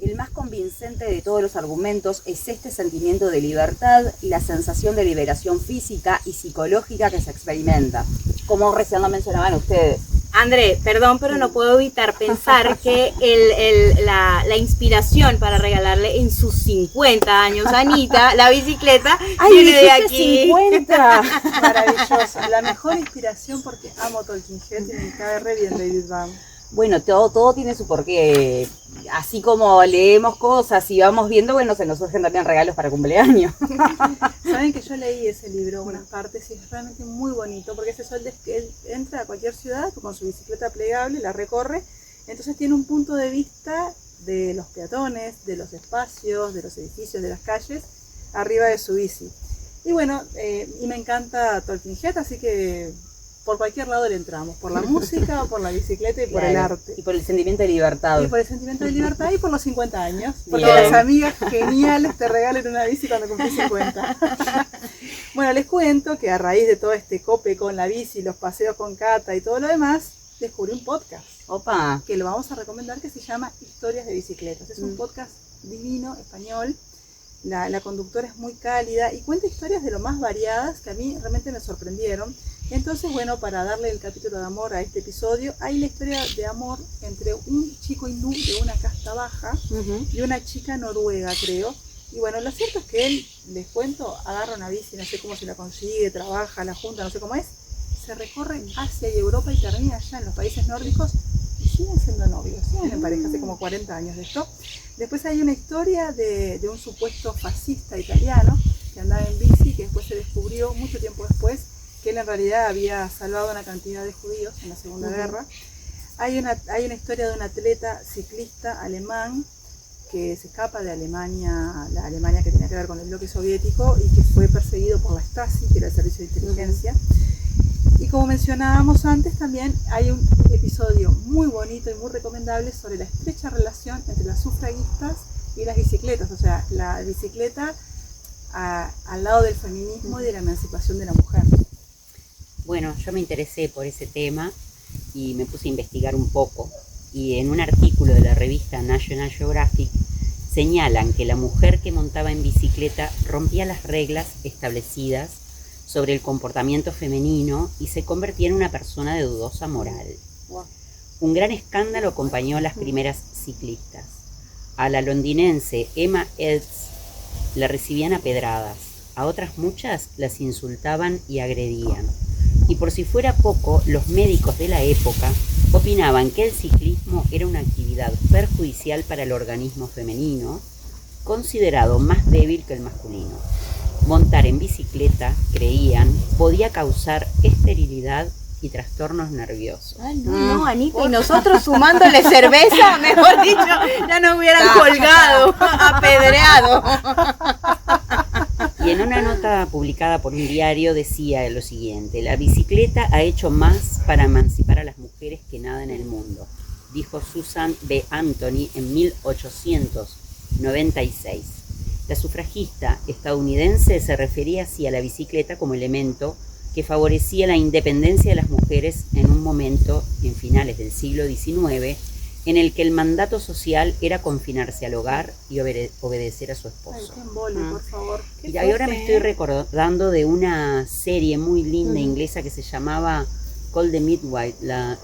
El el más convincente de todos los argumentos es este sentimiento de libertad y la sensación de liberación física y psicológica que se experimenta, como recién lo mencionaban ustedes. André, perdón, pero no puedo evitar pensar que la inspiración para regalarle en sus 50 años a Anita la bicicleta viene de aquí. 50. Maravilloso. La mejor inspiración porque amo Talking Heads y me cae re bien David Byrne. Bueno, todo tiene su porqué. Así como leemos cosas y vamos viendo, bueno, se nos surgen también regalos para cumpleaños. Saben que yo leí ese libro, unas partes, y es realmente muy bonito, porque ese sol él entra a cualquier ciudad con su bicicleta plegable, la recorre, entonces tiene un punto de vista de los peatones, de los espacios, de los edificios, de las calles, arriba de su bici. Y bueno, y me encanta Talking Heads, así que por cualquier lado le entramos, por la música, por la bicicleta y por el arte. Y por el sentimiento de libertad. Y por el sentimiento de libertad y por los 50 años. Porque Bien. las amigas geniales te regalen una bici cuando cumplís 50. Bueno, les cuento que a raíz de todo este cope con la bici, los paseos con Cata y todo lo demás, descubrí un podcast Opa. que lo vamos a recomendar, que se llama Historias de Bicicletas. Es un podcast divino, español. La conductora es muy cálida y cuenta historias de lo más variadas que a mí realmente me sorprendieron. Entonces, bueno, para darle el capítulo de amor a este episodio, hay la historia de amor entre un chico hindú de una casta baja y una chica noruega, creo. Y bueno, lo cierto es que él, les cuento, agarra una bici, no sé cómo se la consigue, trabaja, la junta, no sé cómo es, se recorre Asia y Europa y termina allá en los países nórdicos y siguen siendo novios, siguen en pareja, hace como 40 años de esto. Después hay una historia de un supuesto fascista italiano que andaba en bici, que después se descubrió, mucho tiempo después, que él en realidad había salvado a una cantidad de judíos en la Segunda Guerra. Hay una historia de un atleta ciclista alemán que se escapa de Alemania, la Alemania que tenía que ver con el bloque soviético y que fue perseguido por la Stasi, que era el servicio de inteligencia. Y como mencionábamos antes, también hay un episodio muy bonito y muy recomendable sobre la estrecha relación entre las sufragistas y las bicicletas, o sea, la bicicleta al lado del feminismo y de la emancipación de la mujer. Bueno, yo me interesé por ese tema y me puse a investigar un poco. Y en un artículo de la revista National Geographic señalan que la mujer que montaba en bicicleta rompía las reglas establecidas sobre el comportamiento femenino y se convertía en una persona de dudosa moral. Un gran escándalo acompañó a las primeras ciclistas. A la londinense Emma Ellis la recibían a pedradas, a otras muchas las insultaban y agredían. Y por si fuera poco, los médicos de la época opinaban que el ciclismo era una actividad perjudicial para el organismo femenino, considerado más débil que el masculino. Montar en bicicleta, creían, podía causar esterilidad y trastornos nerviosos. Ay, no, Anita, y nosotros sumándole cerveza, mejor dicho, ya nos hubieran colgado, apedreado. Y en una nota publicada por un diario decía lo siguiente: la bicicleta ha hecho más para emancipar a las mujeres que nada en el mundo, dijo Susan B. Anthony en 1896. La sufragista estadounidense se refería así a la bicicleta como elemento que favorecía la independencia de las mujeres en un momento, en finales del siglo XIX, en el que el mandato social era confinarse al hogar y obedecer a su esposo. Ay, qué embole, por favor. Y ahora me estoy recordando de una serie muy linda inglesa que se llamaba Call the Midwife,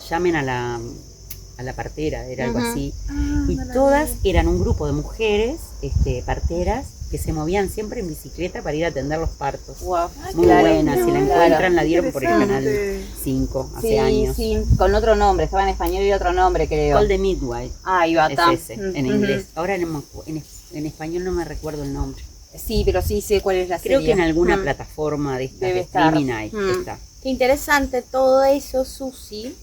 llamen a la partera, era algo así. Y no la todas vi. eran un grupo de mujeres parteras que se movían siempre en bicicleta para ir a atender los partos. Wow. Muy buena, si la encuentran la dieron por el canal Interesante. 5 hace Sí, años. sí, con otro nombre, estaba en español y otro nombre, creo. Call the Midwife Ah, iba es está. ese, en inglés. Ahora en español no me recuerdo el nombre. Sí, pero sí sé cuál es la Creo serie. que en alguna plataforma de estas Debe de estar. streaming hay, está. Qué interesante todo eso, Susi.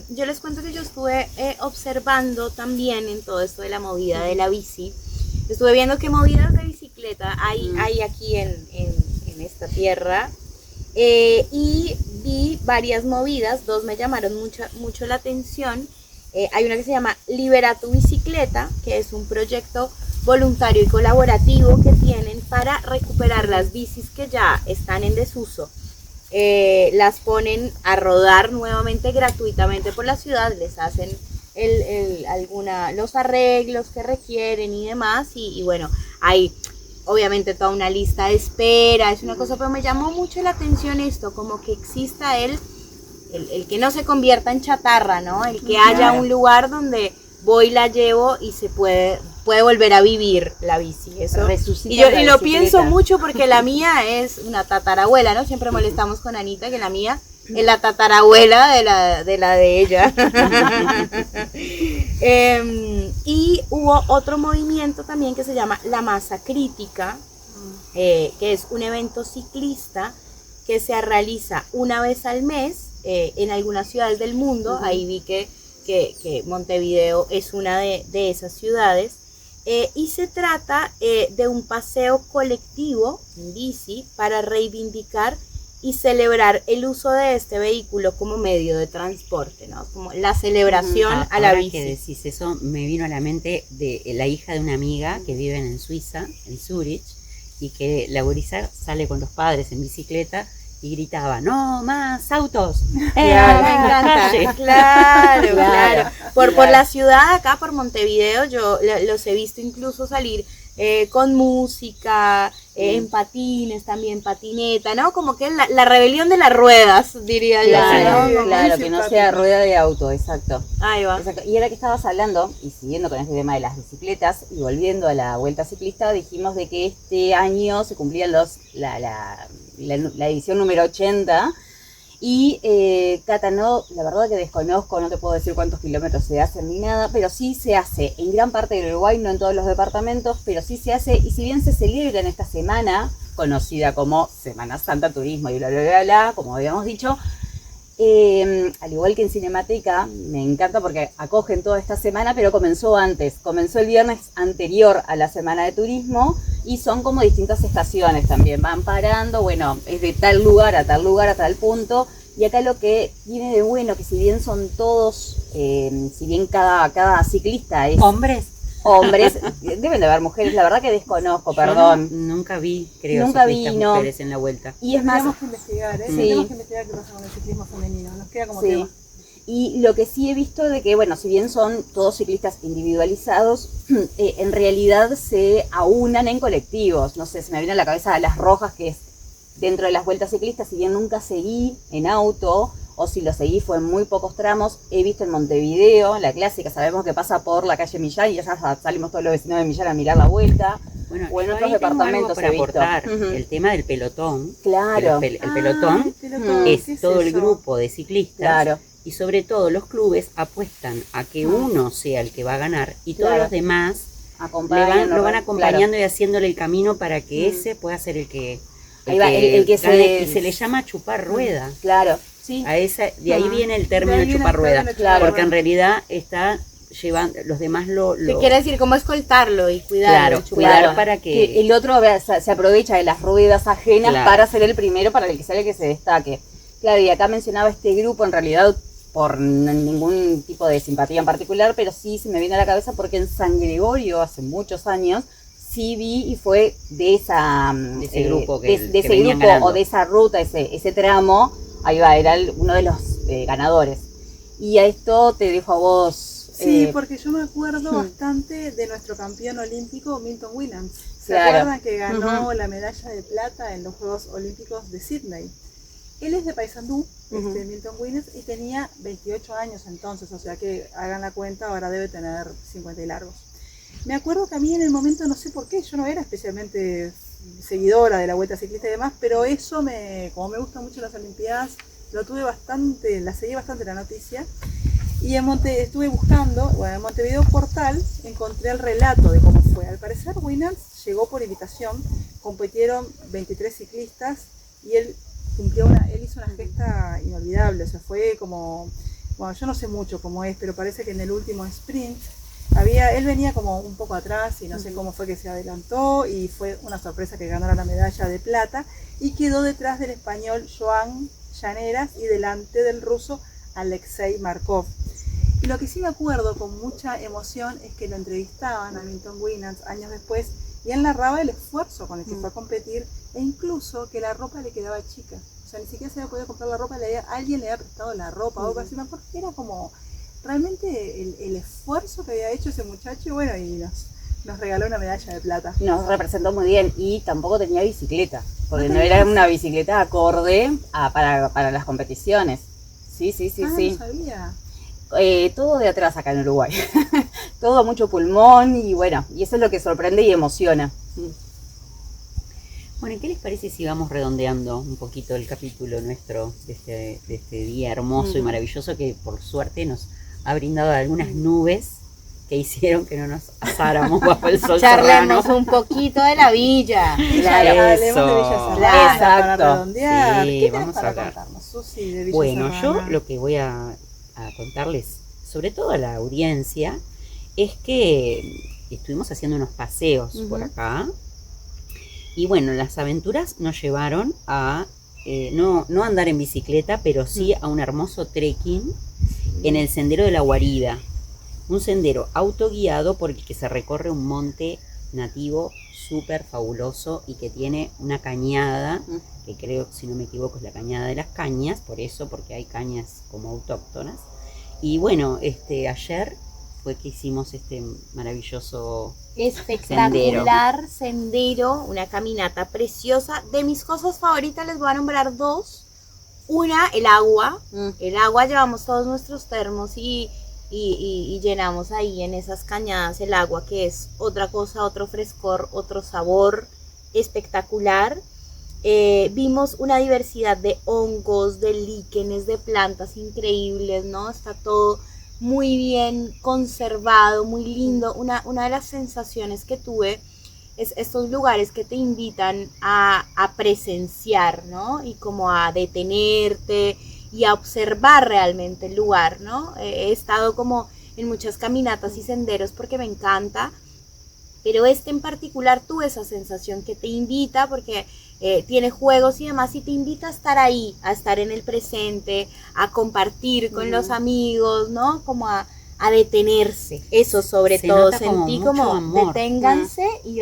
Yo les cuento que yo estuve observando también en todo esto de la movida de la bici. Estuve viendo qué movidas de bicicleta hay aquí en esta tierra. Y vi varias movidas, dos me llamaron mucho la atención. Hay una que se llama Libera tu bicicleta, que es un proyecto voluntario y colaborativo que tienen para recuperar las bicis que ya están en desuso. Las ponen a rodar nuevamente gratuitamente por la ciudad, les hacen los arreglos que requieren y demás, y bueno, hay obviamente toda una lista de espera, es una cosa, pero me llamó mucho la atención esto, como que exista el que no se convierta en chatarra, ¿no? El que haya un lugar donde voy, la llevo y se puede volver a vivir la bici. Eso. Y lo pienso mucho porque la mía es una tatarabuela, ¿no? Siempre molestamos con Anita que la mía es la tatarabuela de la de ella. Y hubo otro movimiento también que se llama La Masa Crítica, que es un evento ciclista que se realiza una vez al mes en algunas ciudades del mundo. Ahí vi que Montevideo es una de esas ciudades, y se trata de un paseo colectivo en bici para reivindicar y celebrar el uso de este vehículo como medio de transporte, ¿no? Como la celebración a la bici. Ahora que decís eso, me vino a la mente de la hija de una amiga que vive en Suiza, en Zurich, y que la gurisa sale con los padres en bicicleta y gritaba, ¡no más autos! Claro, me encanta. Claro. Por la ciudad acá, por Montevideo, yo los he visto incluso salir con música, en patines, también patineta, ¿no? Como que la rebelión de las ruedas, diría Claro, yo, ¿no? claro, que no sea rueda de auto, exacto. Ahí va. Exacto. Y ahora que estabas hablando, y siguiendo con este tema de las bicicletas, y volviendo a la Vuelta Ciclista, dijimos de que este año se cumplían la edición número 80, y Cata, no, la verdad que desconozco, no te puedo decir cuántos kilómetros se hacen ni nada, pero sí se hace en gran parte del Uruguay, no en todos los departamentos, pero sí se hace, y si bien se celebra en esta semana, conocida como Semana Santa Turismo y bla, como habíamos dicho, al igual que en Cinemateca, me encanta porque acogen toda esta semana, pero comenzó antes, comenzó el viernes anterior a la Semana de Turismo, y son como distintas estaciones también, van parando, bueno, es de tal lugar a tal lugar a tal punto, y acá lo que tiene de bueno, que si bien son todos, si bien cada ciclista es... ¿Hombres? Deben de haber mujeres, la verdad que desconozco, perdón. Nunca vi, creo, Nunca ciclistas vi, no. mujeres en la vuelta. Y es más... Tenemos que investigar, Sí. Tenemos que investigar qué pasa con el ciclismo femenino, nos queda como tema. Y lo que sí he visto de que, bueno, si bien son todos ciclistas individualizados, en realidad se aunan en colectivos. No sé, se me viene a la cabeza Las Rojas, que es dentro de las vueltas ciclistas, si bien nunca seguí en auto, o si lo seguí fue en muy pocos tramos, he visto en Montevideo, la clásica, sabemos que pasa por la calle Millán, y ya salimos todos los vecinos de Millán a mirar la vuelta. Bueno, o en yo otros ahí tengo algo departamentos para he visto. aportar, Ujú. el tema del pelotón. Claro. El pelotón ¿qué es todo el eso? grupo de ciclistas. Claro. Y sobre todo los clubes apuestan a que uno sea el que va a ganar y todos Claro. los demás Acompañan, lo van claro. acompañando y haciéndole el camino para que ese pueda ser el que Ahí va, el que gane, se- y se le llama chupar rueda. Claro, sí. A esa, de ahí viene el término De ahí viene chupar el rueda, término chupar porque rueda. en realidad está llevando, los demás ¿Qué quiere decir? ¿Cómo escoltarlo y cuidarlo? Claro, cuidar para que el otro se aprovecha de las ruedas ajenas Claro. para ser el primero, para que sea el que se destaque. Claro, y acá mencionaba este grupo, en realidad por ningún tipo de simpatía en particular, pero sí se me viene a la cabeza porque en San Gregorio, hace muchos años, sí vi y fue de ese grupo de que ese venían grupo ganando. o de esa ruta, ese tramo, ahí va, era uno de los ganadores. Y a esto te dejo a vos. Sí, porque yo me acuerdo bastante de nuestro campeón olímpico Milton Williams. ¿Se Claro. acuerdan que ganó la medalla de plata en los Juegos Olímpicos de Sydney? Él es de Paysandú, Milton Williams, y tenía 28 años entonces, o sea que hagan la cuenta, ahora debe tener 50 y largos. Me acuerdo que a mí en el momento, no sé por qué, yo no era especialmente seguidora de la Vuelta Ciclista y demás, pero eso, como me gustan mucho las Olimpiadas, lo tuve bastante, la seguí bastante la noticia. Y estuve buscando, bueno, en Montevideo Portal encontré el relato de cómo fue. Al parecer Williams llegó por invitación, compitieron 23 ciclistas y él hizo una gesta inolvidable, o sea, fue como, bueno, yo no sé mucho cómo es, pero parece que en el último sprint él venía como un poco atrás y no sé cómo fue que se adelantó y fue una sorpresa que ganara la medalla de plata y quedó detrás del español Joan Llaneras y delante del ruso Alexei Markov. Y lo que sí me acuerdo con mucha emoción es que lo entrevistaban a Milton Williams años después y él narraba el esfuerzo con el que fue a competir e incluso que la ropa le quedaba chica. O sea, ni siquiera se había podido comprar la ropa, alguien le había prestado la ropa o algo así. Me acuerdo que era como realmente el esfuerzo que había hecho ese muchacho, y bueno, y nos regaló una medalla de plata. Nos representó muy bien y tampoco tenía bicicleta, porque no era una bicicleta acorde para las competiciones. Sí. No sabía. Todo de atrás acá en Uruguay. Todo mucho pulmón y bueno, y eso es lo que sorprende y emociona. Bueno, ¿qué les parece si vamos redondeando un poquito el capítulo nuestro de este día hermoso y maravilloso que por suerte nos ha brindado algunas nubes que hicieron que no nos asáramos bajo el sol Charlemos serrano? un poquito de la villa. Claro, hablemos de Villa Serrana para Exacto. redondear. Sí, ¿Qué tenés vamos a para hablar. contarnos, Susi, de Villa Bueno, Serrana? yo lo que voy a contarles, sobre todo a la audiencia, es que estuvimos haciendo unos paseos por acá. Y bueno, las aventuras nos llevaron a no andar en bicicleta, pero sí a un hermoso trekking en el Sendero de la Guarida. Un sendero autoguiado por el que se recorre un monte nativo súper fabuloso y que tiene una cañada, que creo, si no me equivoco, es la cañada de las cañas, porque hay cañas como autóctonas. Y bueno, ayer fue que hicimos este maravilloso Espectacular sendero, una caminata preciosa. De mis cosas favoritas les voy a nombrar dos. Una, el agua. El agua, llevamos todos nuestros termos y llenamos ahí en esas cañadas el agua, que es otra cosa, otro frescor, otro sabor espectacular. Vimos una diversidad de hongos, de líquenes, de plantas increíbles, ¿no? Está todo muy bien conservado, muy lindo. Una de las sensaciones que tuve es estos lugares que te invitan a presenciar, ¿no? Y como a detenerte y a observar realmente el lugar, ¿no? He estado como en muchas caminatas y senderos porque me encanta, pero en particular tuve esa sensación que te invita porque tiene juegos y demás, y te invita a estar ahí, a estar en el presente, a compartir con los amigos, ¿no? Como a detenerse. Eso sobre todo, sentí como deténganse y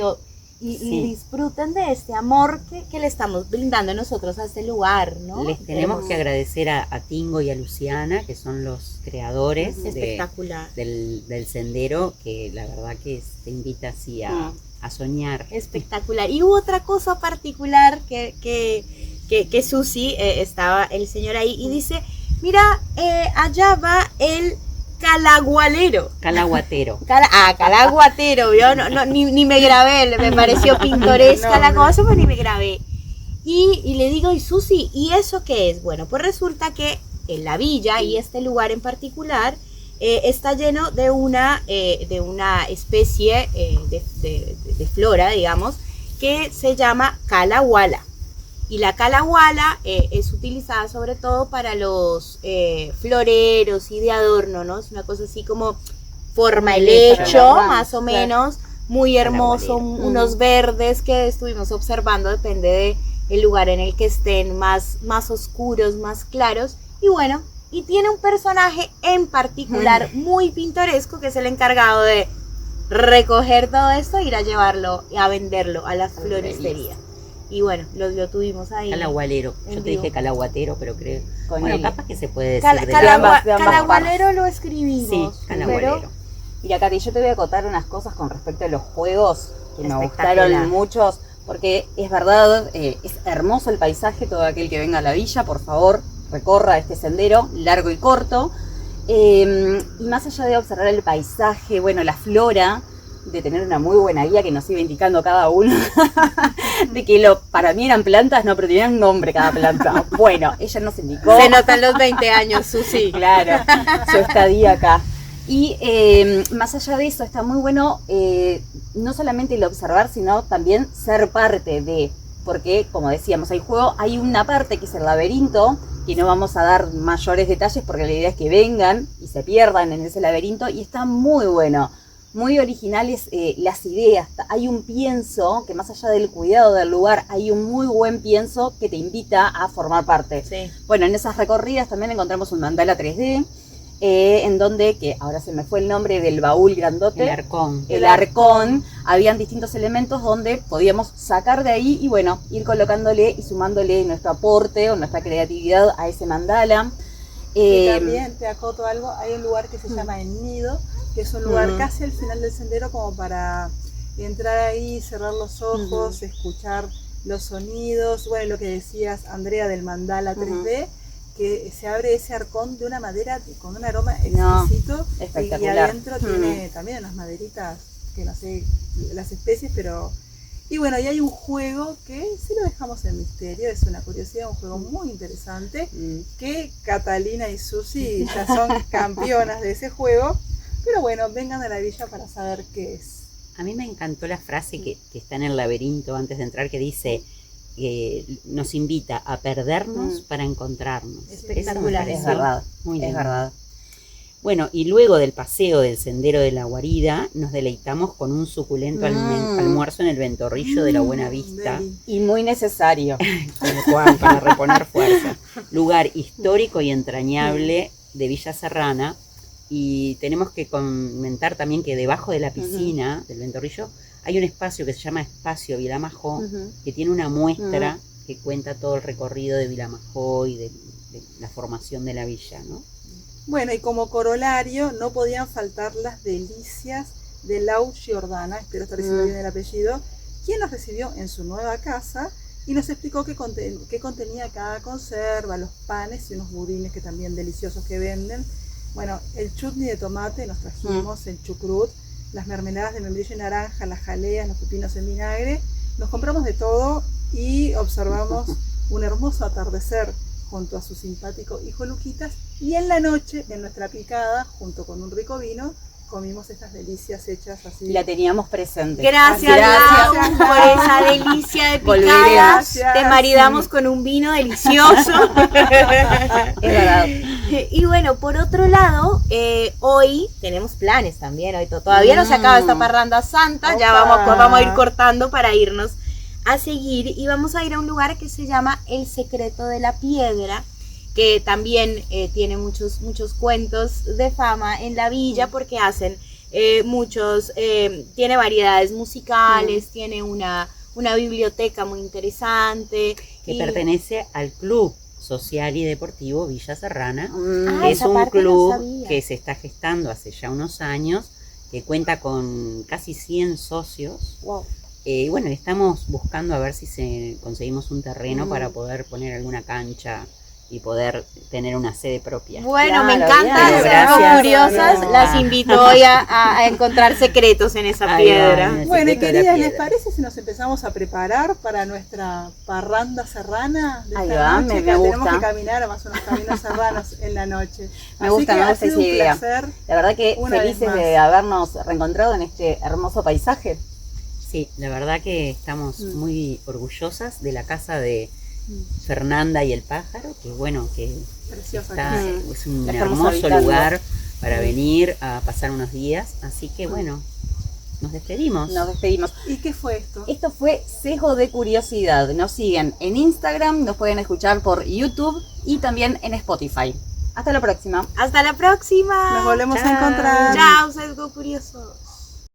disfruten de este amor que le estamos brindando nosotros a este lugar, ¿no? Les tenemos que agradecer a Tingo y a Luciana, que son los creadores espectacular del sendero, que la verdad que te invita así a soñar. Espectacular. Y hubo otra cosa particular que Susi, estaba el señor ahí y dice, mira, allá va el calagualero. Calaguatero. Calaguatero, ¿vio? No, ni me grabé, me pareció pintoresca la cosa, pero ni me grabé. Y le digo, y Susi, ¿y eso qué es? Bueno, pues resulta que en la villa y este lugar en particular está lleno de una especie de flora, digamos, que se llama calahuala. Y la calahuala es utilizada sobre todo para los floreros y de adorno, ¿no? Es una cosa así como forma helecho, más o menos, muy hermoso, unos verdes que estuvimos observando, depende del lugar en el que estén, más oscuros, más claros. Y bueno, y tiene un personaje en particular muy pintoresco que es el encargado de recoger todo esto e ir a llevarlo y a venderlo a la floristería. Y bueno, lo tuvimos ahí. Calagualero. Yo te dije calaguatero, pero creo. Bueno, capaz que se puede decir Calagualero lo escribimos. Sí, calagualero. Mira, Katy, yo te voy a contar unas cosas con respecto a los juegos que me gustaron muchos, porque es verdad, es hermoso el paisaje. Todo aquel que venga a la villa, por favor, recorra este sendero, largo y corto. Y más allá de observar el paisaje, bueno, la flora, de tener una muy buena guía que nos iba indicando cada uno, de que para mí eran plantas, no, pero tenían un nombre cada planta. Bueno, ella nos indicó. Se notan los 20 años, Susi. Claro, su estadía acá. Y más allá de eso, está muy bueno no solamente el observar, sino también ser parte de, porque como decíamos, hay una parte que es el laberinto, que no vamos a dar mayores detalles porque la idea es que vengan y se pierdan en ese laberinto, y está muy bueno. Muy originales las ideas. Hay un pienso que, más allá del cuidado del lugar, hay un muy buen pienso que te invita a formar parte. Sí. Bueno, en esas recorridas también encontramos un mandala 3D, en donde, que ahora se me fue el nombre del baúl grandote. El arcón. Habían distintos elementos donde podíamos sacar de ahí y bueno, ir colocándole y sumándole nuestro aporte o nuestra creatividad a ese mandala. Y también te acoto algo, hay un lugar que se llama El Nido, que es un lugar casi al final del sendero como para entrar ahí, cerrar los ojos, escuchar los sonidos, bueno, lo que decías, Andrea, del mandala 3D, que se abre ese arcón de una madera con un aroma exquisito, y adentro tiene también unas maderitas, que no sé las especies, pero... Y bueno, y hay un juego que sí lo dejamos en misterio, es una curiosidad, un juego muy interesante, que Catalina y Susi ya son campeonas de ese juego, pero bueno, vengan a la villa para saber qué es. A mí me encantó la frase que está en el laberinto antes de entrar, que dice, nos invita a perdernos para encontrarnos. Espectacular. Es verdad, muy lindo. Es verdad. Bueno, y luego del paseo del sendero de la guarida, nos deleitamos con un suculento almuerzo en el Ventorrillo de la Buena Vista. Y muy necesario. Para reponer fuerza. Lugar histórico y entrañable de Villa Serrana. Y tenemos que comentar también que debajo de la piscina del Ventorrillo hay un espacio que se llama Espacio Vilamajó, que tiene una muestra que cuenta todo el recorrido de Vilamajó y de la formación de la villa, ¿no? Bueno, y como corolario no podían faltar las delicias de Lau Giordana, espero estar diciendo bien el apellido, quien nos recibió en su nueva casa y nos explicó qué contenía cada conserva, los panes y unos budines que también deliciosos que venden. Bueno, el chutney de tomate nos trajimos, el chucrut, las mermeladas de membrillo y naranja, las jaleas, los pepinos en vinagre. Nos compramos de todo y observamos un hermoso atardecer junto a su simpático hijo Luquitas, y en la noche, en nuestra picada, junto con un rico vino, comimos estas delicias hechas así. La teníamos presente. Gracias Lau, por esa delicia de picada. Te maridamos con un vino delicioso. Es verdad. Y bueno, por otro lado, hoy tenemos planes también. Hoy todavía no se acaba esta parranda santa. Ya vamos a ir cortando para irnos a seguir. Y vamos a ir a un lugar que se llama El Secreto de la Piedra, que también tiene muchos cuentos de fama en la villa, porque hacen tiene variedades musicales, tiene una biblioteca muy interesante. Que pertenece al Club Social y Deportivo Villa Serrana. Es esa un parte club no sabía. que se está gestando hace ya unos años, que cuenta con casi 100 socios. Wow. Bueno, estamos buscando a ver si conseguimos un terreno para poder poner alguna cancha y poder tener una sede propia. Bueno, Claro, me encanta, bien. ser curiosas, Bien. las invito hoy a encontrar secretos en esa Ahí va, piedra. en el Bueno, y secreto de la queridas, ¿les piedra. parece si nos empezamos a preparar para nuestra parranda serrana de Ahí esta va, noche? me Que tenemos gusta. que caminar más unos caminos serranos en la noche. Me gusta que ha esa sido un idea. placer. La verdad que Una vez felices más. de habernos reencontrado en este hermoso paisaje. Sí, la verdad que estamos muy orgullosas de la casa de Fernanda y el pájaro, que bueno, que Preciosa está, casa. es un La estamos hermoso habitando. lugar para venir a pasar unos días, así que bueno, nos despedimos. Nos despedimos. ¿Y qué fue esto? Esto fue Sesgo de Curiosidad. Nos siguen en Instagram, nos pueden escuchar por YouTube y también en Spotify. Hasta la próxima. Hasta la próxima. Nos volvemos Chao. a encontrar. Chao, sesgo curioso.